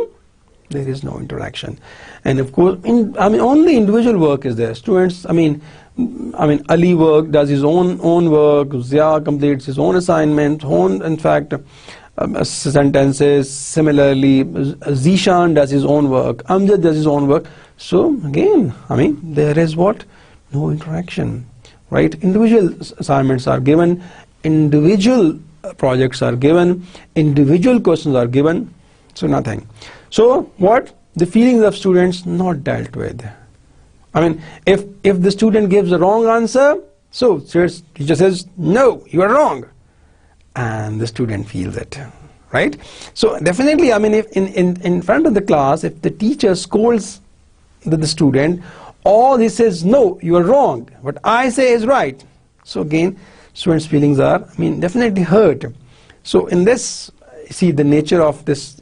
[SPEAKER 1] there is no interaction. And of course, only individual work is there. Students, Ali does his own work. Zia completes his own assignment. In fact, sentences. Similarly, Zishan does his own work. Amjad does his own work. So again, there is what? No interaction. Right? Individual assignments are given. Individual projects are given. Individual questions are given. So nothing. So what? the feelings of students not dealt with. I mean, if the student gives the wrong answer, so teacher says, no, you are wrong, and the student feels it, right? So definitely, I mean, if in front of the class, if the teacher scolds the student, or he says, no, you are wrong, what I say is right, so again, students' feelings are, I mean, definitely hurt. So in this, see the nature of this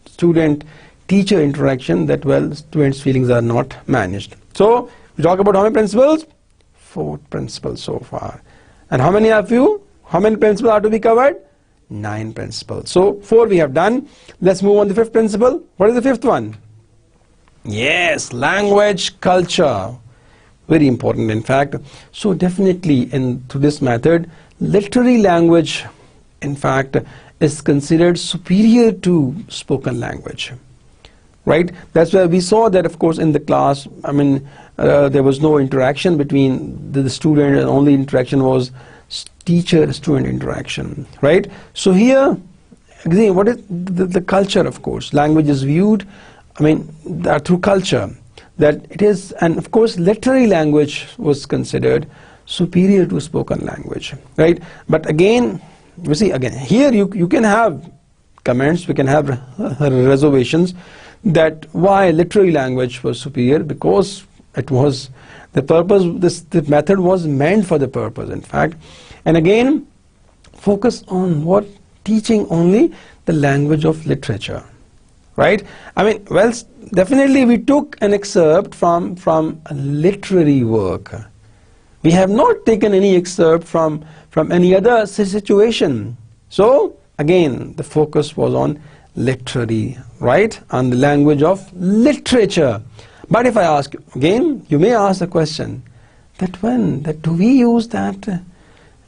[SPEAKER 1] student-teacher interaction, that, well, students' feelings are not managed. So we talk about how many principles? 4 principles so far. And how many principles are to be covered? 9 principles. So 4 we have done. Let's move on to the 5th principle. What is the 5th one? Yes, language culture. Very important, in fact. So definitely through this method, literary language, in fact, is considered superior to spoken language, right? That's why we saw that, of course, in the class, I mean, there was no interaction between the student, and only interaction was teacher-student interaction, right? So here, again, what is the culture, of course? Language is viewed, I mean, through culture, that it is, and of course, literary language was considered superior to spoken language, right? But again, you see, again, here you can have comments, we can have reservations that why literary language was superior, because it was the purpose, the method was meant for the purpose, in fact. And again, focus on what? Teaching only the language of literature, right? I mean, well, definitely we took an excerpt from a literary work. We have not taken any excerpt from any other situation. So again, the focus was on literary, right? On the language of literature. But if I ask again, you may ask the question that do we use that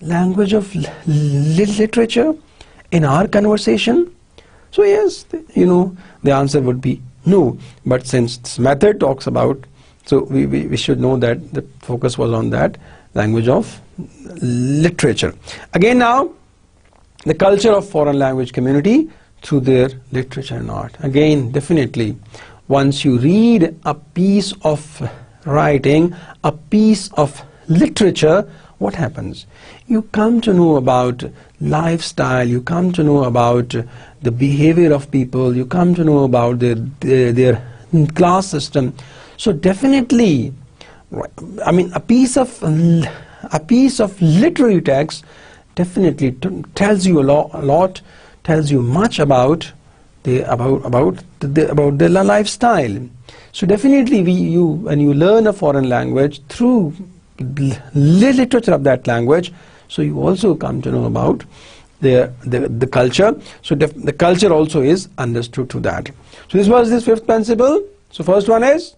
[SPEAKER 1] language of literature in our conversation? So yes, the answer would be no. But since this method talks about, so we should know that the focus was on that language of literature. Again now, the culture of foreign language community through their literature and art. Again, definitely, once you read a piece of writing, a piece of literature, what happens? You come to know about lifestyle, you come to know about the behavior of people, you come to know about their class system. So definitely, I mean, a piece of literary text definitely tells you a lot, tells you much about their lifestyle. So definitely, when you learn a foreign language through literature of that language, so you also come to know about the culture. So the culture also is understood through that. So this was this 5th principle. So first one is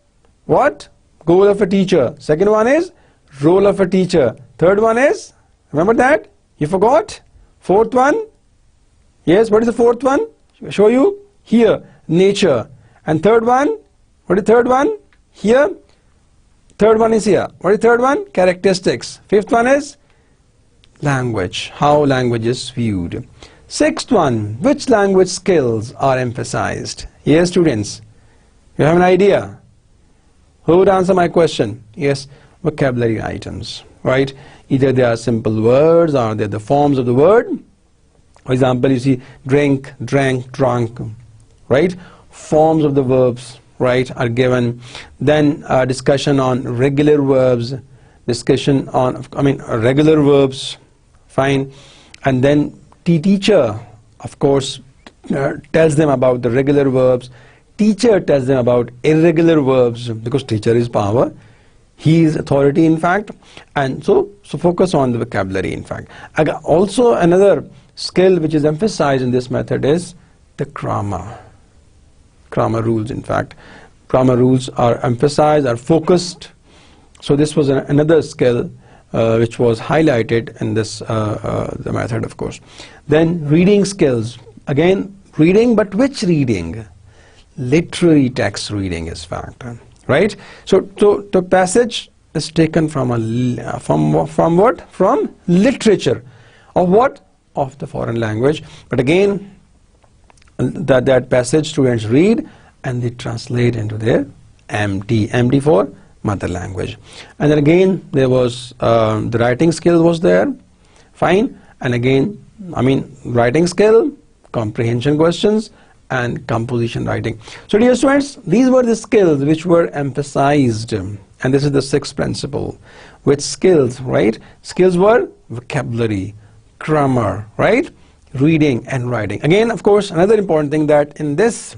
[SPEAKER 1] what? Goal of a teacher. Second one is role of a teacher. Third one is, remember that? You forgot? 4th one? Yes, what is the 4th one? Show you here, nature. And third one? What is the 3rd one? Here. 3rd one is here. What is the 3rd one? Characteristics. 5th one is language, how language is viewed. 6th one, which language skills are emphasized? Yes, students, you have an idea? Who would answer my question? Yes, vocabulary items, right? Either they are simple words or they're the forms of the word. For example, you see drink, drank, drunk, right? Forms of the verbs, right, are given. Then discussion on regular verbs, discussion on, regular verbs, fine. And then teacher, of course, tells them about the regular verbs. Teacher tells them about irregular verbs, because teacher is power. He is authority, in fact. And so focus on the vocabulary, in fact. Also another skill which is emphasized in this method is the grammar. Grammar rules, in fact. Grammar rules are emphasized, are focused. So this was another skill which was highlighted in this the method, of course. Then reading skills. Again, reading, but which reading? Literary text reading is fact, right? So the passage is taken from what? From literature. Of what? Of the foreign language. But again, that passage students read, and they translate into their MT for mother language. And then again there was the writing skill was there, fine, and again writing skill, comprehension questions, and composition writing. So dear students, these were the skills which were emphasized, and this is the sixth principle. Which skills, right? Skills were vocabulary, grammar, right? Reading and writing. Again, of course, another important thing that in this,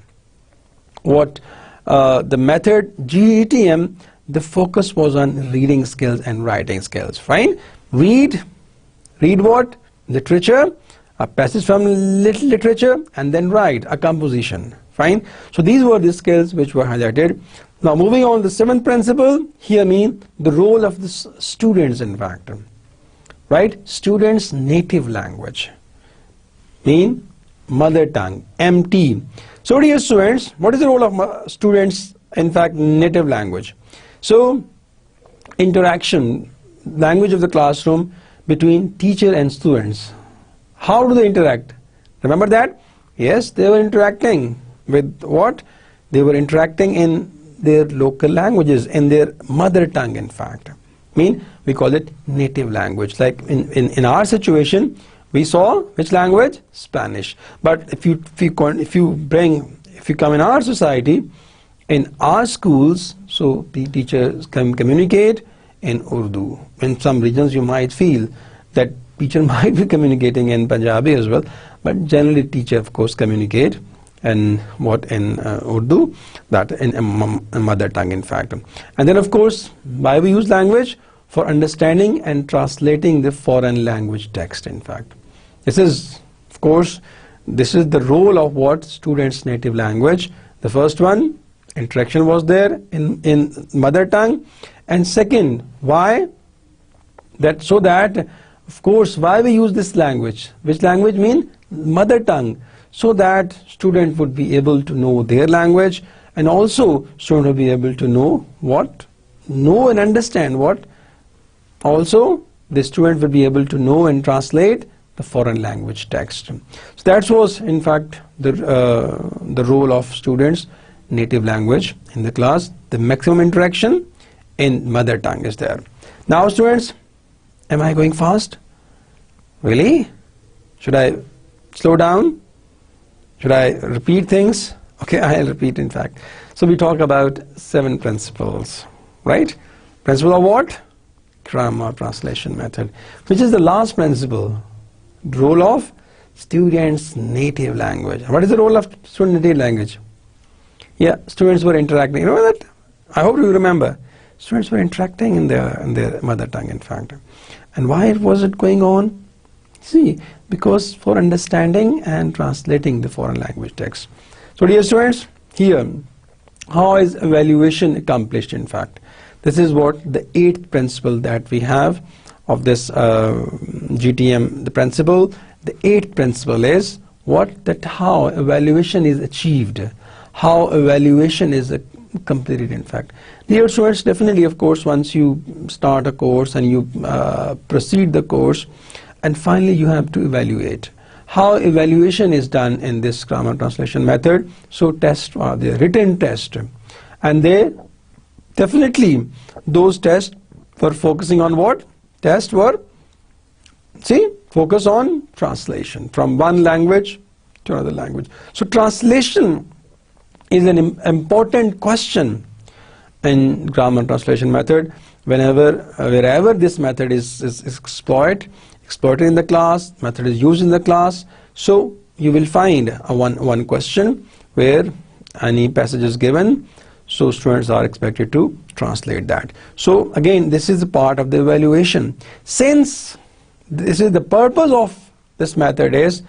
[SPEAKER 1] the method GETM, the focus was on reading skills and writing skills, fine? Read what? Literature, a passage from literature, and then write a composition, fine? So these were the skills which were highlighted. Now moving on, the seventh principle here mean the role of the students, in fact, right? Students' native language, mean mother tongue, MT. So dear students, what is the role of students, in fact, native language? So interaction, language of the classroom between teacher and students. How do they interact? Remember that? Yes, they were interacting with what? They were interacting in their local languages, in their mother tongue, in fact. We call it native language. Like in our situation, we saw which language? Spanish. But if you come in our society, in our schools, so the teachers can communicate in Urdu. In some regions you might feel that teacher might be communicating in Punjabi as well, but generally teacher of course communicate in Urdu, that in mother tongue, in fact. And then of course, why we use language? For understanding and translating the foreign language text, in fact. This is, of course, this is the role of what? Students' native language. The first one, interaction was there in mother tongue. And second, why? So that, of course, why we use this language? Which language mean? Mother tongue. So that student would be able to know their language, and also student will be able to know what? Know and understand what? Also, the student will be able to know and translate the foreign language text. So that was, in fact, the role of students' native language in the class. The maximum interaction in mother tongue is there. Now, students, am I going fast? Really? Should I slow down? Should I repeat things? Okay, I'll repeat, in fact. So we talk about 7 principles, right? Principle of what? Grammar translation method. Which is the last principle? Role of students' native language. What is the role of student native language? Yeah, students were interacting. You know that? I hope you remember. Students were interacting in their mother tongue, in fact. And why was it going on? See, because for understanding and translating the foreign language text. So dear students, here, how is evaluation accomplished, in fact? This is what the 8th principle that we have of this GTM, the principle. The 8th principle is what? That how evaluation is achieved, how evaluation is completed, in fact. Dear students, definitely, of course, once you start a course and you proceed the course, and finally you have to evaluate. How evaluation is done in this grammar translation method? So tests are there, written test, and they definitely, those tests were focusing on what? Tests were, see, focus on translation from one language to another language. So translation is an important question in grammar translation method. Wherever this method is exploited in the class, method is used in the class, so you will find one question where any passage is given, so students are expected to translate that. So again, this is a part of the evaluation. Since this is the purpose of this method is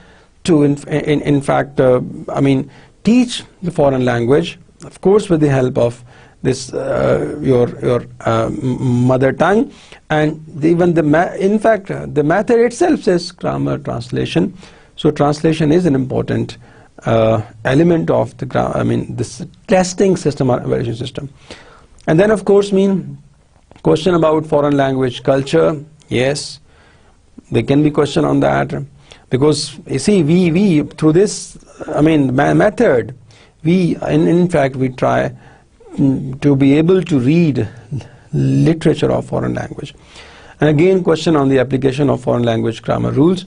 [SPEAKER 1] to in fact teach the foreign language, of course with the help of this your mother tongue, and even in fact the method itself says grammar translation. So translation is an important element of the this testing system or evaluation system. And then of course question about foreign language culture. Yes, there can be question on that, because you see we through this method in fact we try to be able to read literature of foreign language. And again, question on the application of foreign language grammar rules.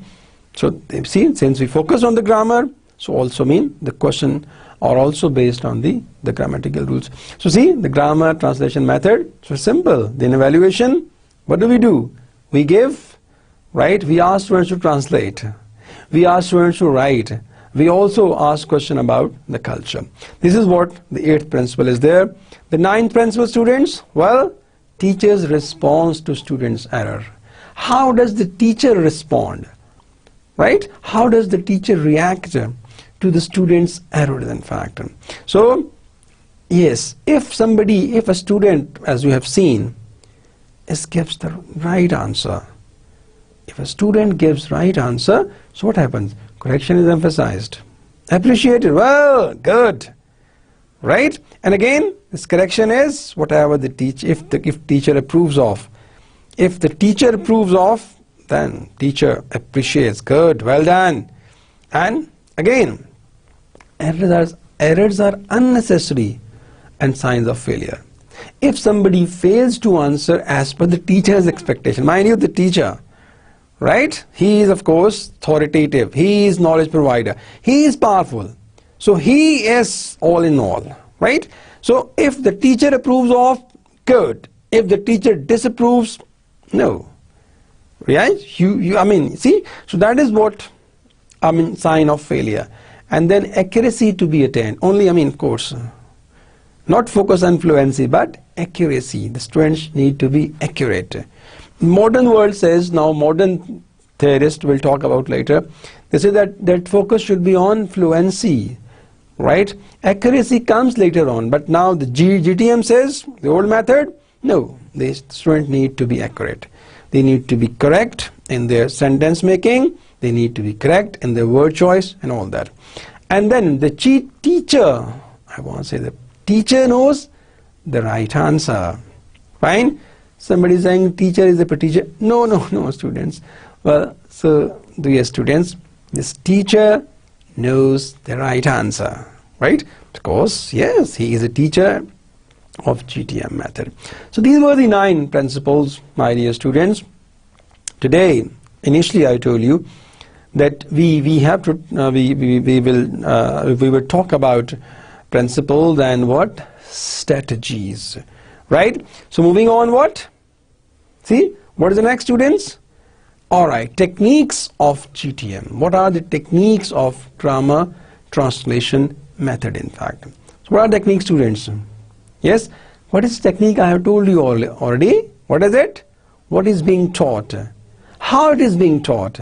[SPEAKER 1] So see, since we focus on the grammar, so also mean the question are also based on the grammatical rules. So see, the grammar translation method, so simple. Then evaluation, what do? We give, right? We ask students to translate. We ask students to write. We also ask question about the culture. This is what the 8th principle is there. The 9th principle, students, well, teacher's response to students' error. How does the teacher respond? Right? How does the teacher react to the student's error, in fact? So, yes, if a student, as you have seen, gives the right answer. If a student gives right answer, so what happens? Correction is emphasized. Appreciated. Well, good. Right? And again, this correction is whatever the teacher, if teacher approves of. If the teacher approves of, then teacher appreciates. Good, well done. And again, errors are unnecessary and signs of failure. If somebody fails to answer as per the teacher's expectation, mind you, the teacher, right? He is, of course, authoritative. He is knowledge provider. He is powerful. So he is all in all, right? So if the teacher approves of, good. If the teacher disapproves, no. Right? I mean, see, so that is what, sign of failure. And then accuracy to be attained. Only, of course, not focus on fluency, but accuracy. The students need to be accurate. Modern world says, now modern theorists will talk about later, they say that focus should be on fluency, right? Accuracy comes later on, but now the GTM says, the old method, no, the students need to be accurate. They need to be correct in their sentence making, they need to be correct in their word choice and all that. And then the teacher, I want to say the teacher knows the right answer. Fine? Somebody is saying teacher is a teacher. No, students. Well, so dear students, this teacher knows the right answer, right? Because yes, he is a teacher of GTM method. So these were the 9 principles, my dear students. Today, initially I told you that we will talk about principles and what? Strategies. Right? So moving on, what? See, what is the next, students? Alright, techniques of GTM. What are the techniques of grammar translation method, in fact? So what are techniques, students? Yes? What is technique? I have told you already. What is it? What is being taught? How it is being taught?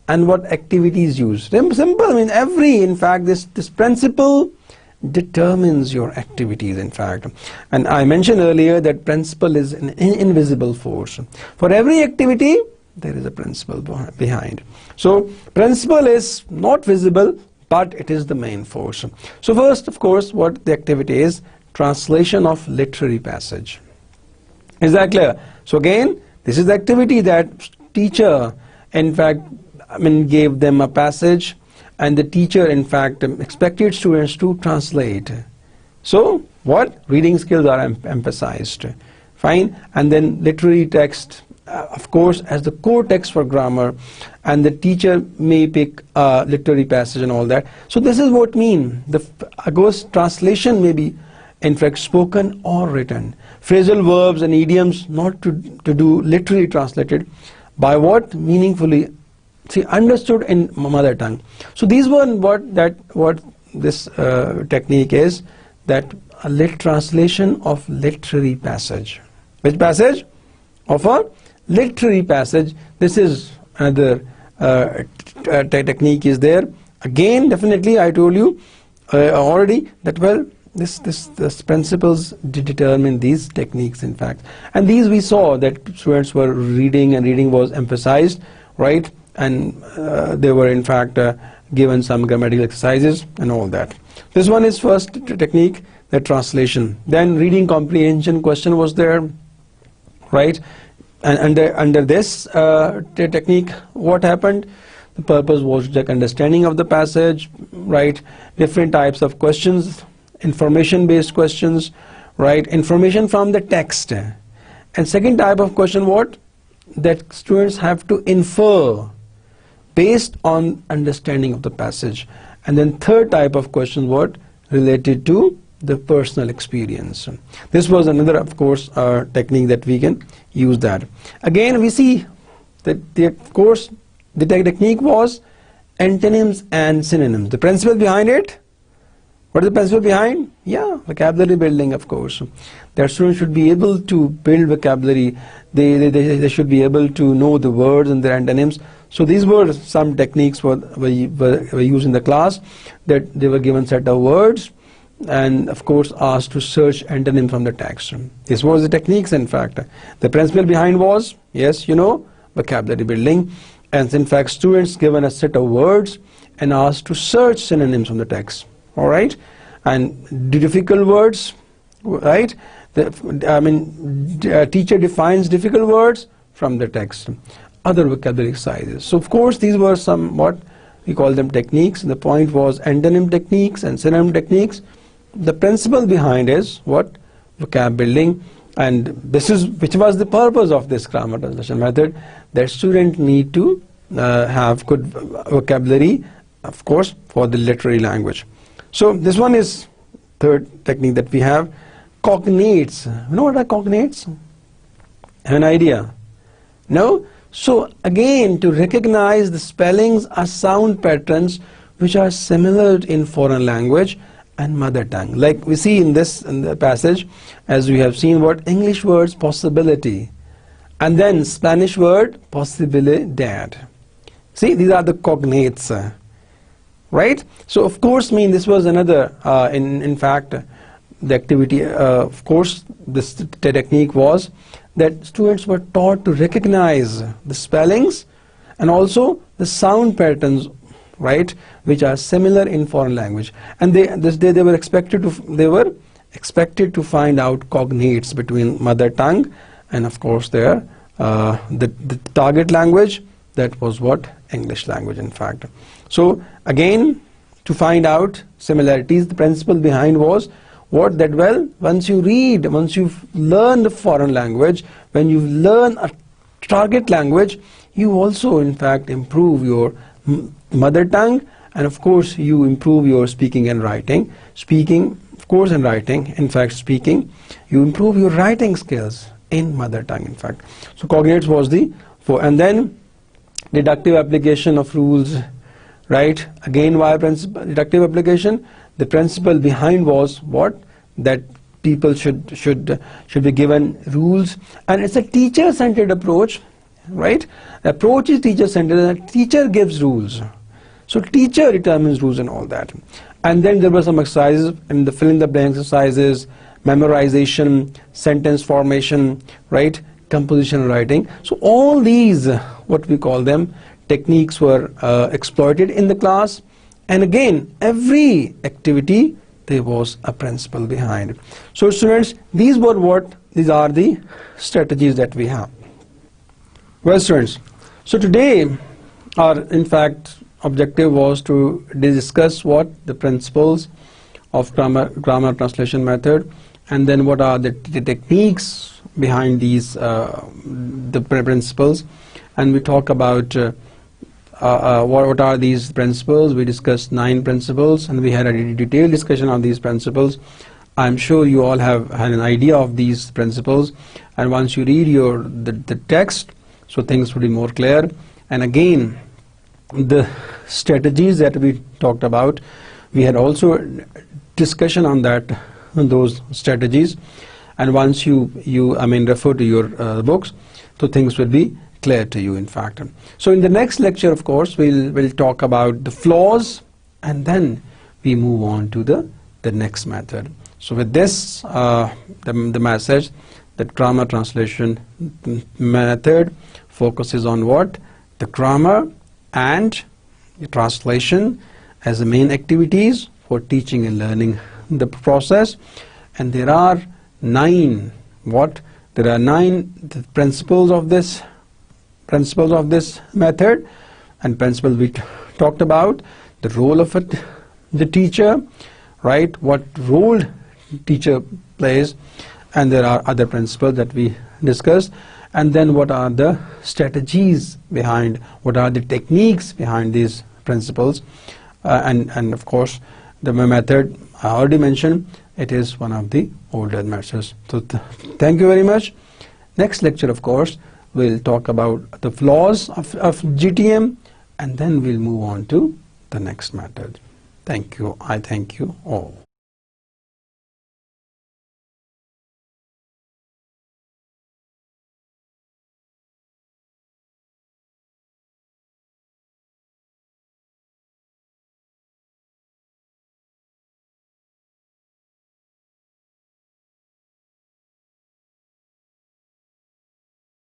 [SPEAKER 1] And what activities used? Simple. In fact, this principle determines your activities, in fact. And I mentioned earlier that principle is an invisible force. For every activity, there is a principle behind. So principle is not visible, but it is the main force. So first, of course, what the activity is, translation of literary passage. Is that clear? So again, this is the activity that teacher, in fact, gave them a passage, and the teacher, in fact, expected students to translate. So what? Reading skills are emphasized. Fine. And then literary text, of course, as the core text for grammar, and the teacher may pick a literary passage and all that. So this is what mean. The translation may be, in fact, spoken or written. Phrasal verbs and idioms not to do literally translated. By what? Meaningfully, see, understood in mother tongue. So these were what this technique is, that a translation of literary passage. Which passage? Of a literary passage. This is another technique is there. Again, definitely, I told you already that, well, this principles determine these techniques, in fact. And these we saw that students were reading, and reading was emphasized, right? And they were, in fact, given some grammatical exercises and all that. This one is first technique, the translation. Then reading comprehension question was there, right? And under this technique, what happened? The purpose was to check understanding of the passage, right? Different types of questions information based questions, right? Information from the text. And second type of question, what? That students have to infer based on understanding of the passage. And then third type of question, what? Related to the personal experience. This was another, of course, technique that we can use that. Again, we see that of course the technique was antonyms and synonyms. The principle behind it, what is the principle behind? Yeah, vocabulary building, of course. That students should be able to build vocabulary. They should be able to know the words and their antonyms. So these were some techniques were used in the class, that they were given set of words and of course asked to search antonym from the text. This was the techniques, in fact. The principle behind was, yes, you know, vocabulary building. And in fact, students given a set of words and asked to search synonyms from the text. All right, and difficult words, right? Teacher defines difficult words from the text. Other vocabulary exercises. So of course these were some, what we call them, techniques. The point was antonym techniques and synonym techniques. The principle behind is what? Vocab building. And this is which was the purpose of this grammar translation method, that students need to have good vocabulary, of course, for the literary language. So this one is third technique that we have. Cognates. You know what are cognates? Have an idea? No? So again, to recognize the spellings or sound patterns which are similar in foreign language and mother tongue. Like we see in the passage, as we have seen, what? English words, possibility, and then Spanish word, posibilidad. See, these are the cognates. Right? So of course, this was another, in fact, the activity, of course, this technique was that students were taught to recognize the spellings and also the sound patterns, right, which are similar in foreign language. And they were expected to find out cognates between mother tongue and of course their the target language, that was what? English language, in fact. So again, to find out similarities, the principle behind was what? That, well, once you read, once you've learned a foreign language, when you learn a target language, you also in fact improve your mother tongue, and of course you improve your speaking and writing. Speaking, of course, and writing, in fact speaking, you improve your writing skills in mother tongue, in fact. So cognates was the and then deductive application of rules, right? Again, why deductive application? The principle behind was what? That people should be given rules, and it's a teacher-centered approach, right? The approach is teacher-centered, and the teacher gives rules. So teacher determines rules and all that. And then there were some exercises, and the fill in the blank exercises, memorization, sentence formation, right? Composition writing. So all these, what we call them, techniques were exploited in the class. And again, every activity, there was a principle behind it. So students, these are the strategies that we have. Well students, so today our in fact objective was to discuss what the principles of grammar translation method, and then what are the techniques behind these the principles, and we talk about what are these principles. We discussed 9 principles and we had a detailed discussion on these principles. I'm sure you all have had an idea of these principles, and once you read the text, so things will be more clear. And again, the strategies that we talked about, we had also discussion on those strategies, and once you refer to your books, so things will be clear to you, in fact. So in the next lecture, of course, we'll talk about the flaws, and then we move on to the next method. So with this, the message that grammar translation method focuses on what? The grammar and the translation as the main activities for teaching and learning the process. And there are 9 principles of this method, and principles we talked about: the role of the teacher, right? What role teacher plays, and there are other principles that we discussed, and then what are the strategies behind, what are the techniques behind these principles, and of course the method I already mentioned, it is one of the older methods. So thank you very much. Next lecture, of course, we'll talk about the flaws of GTM, and then we'll move on to the next method. Thank you. I thank you all.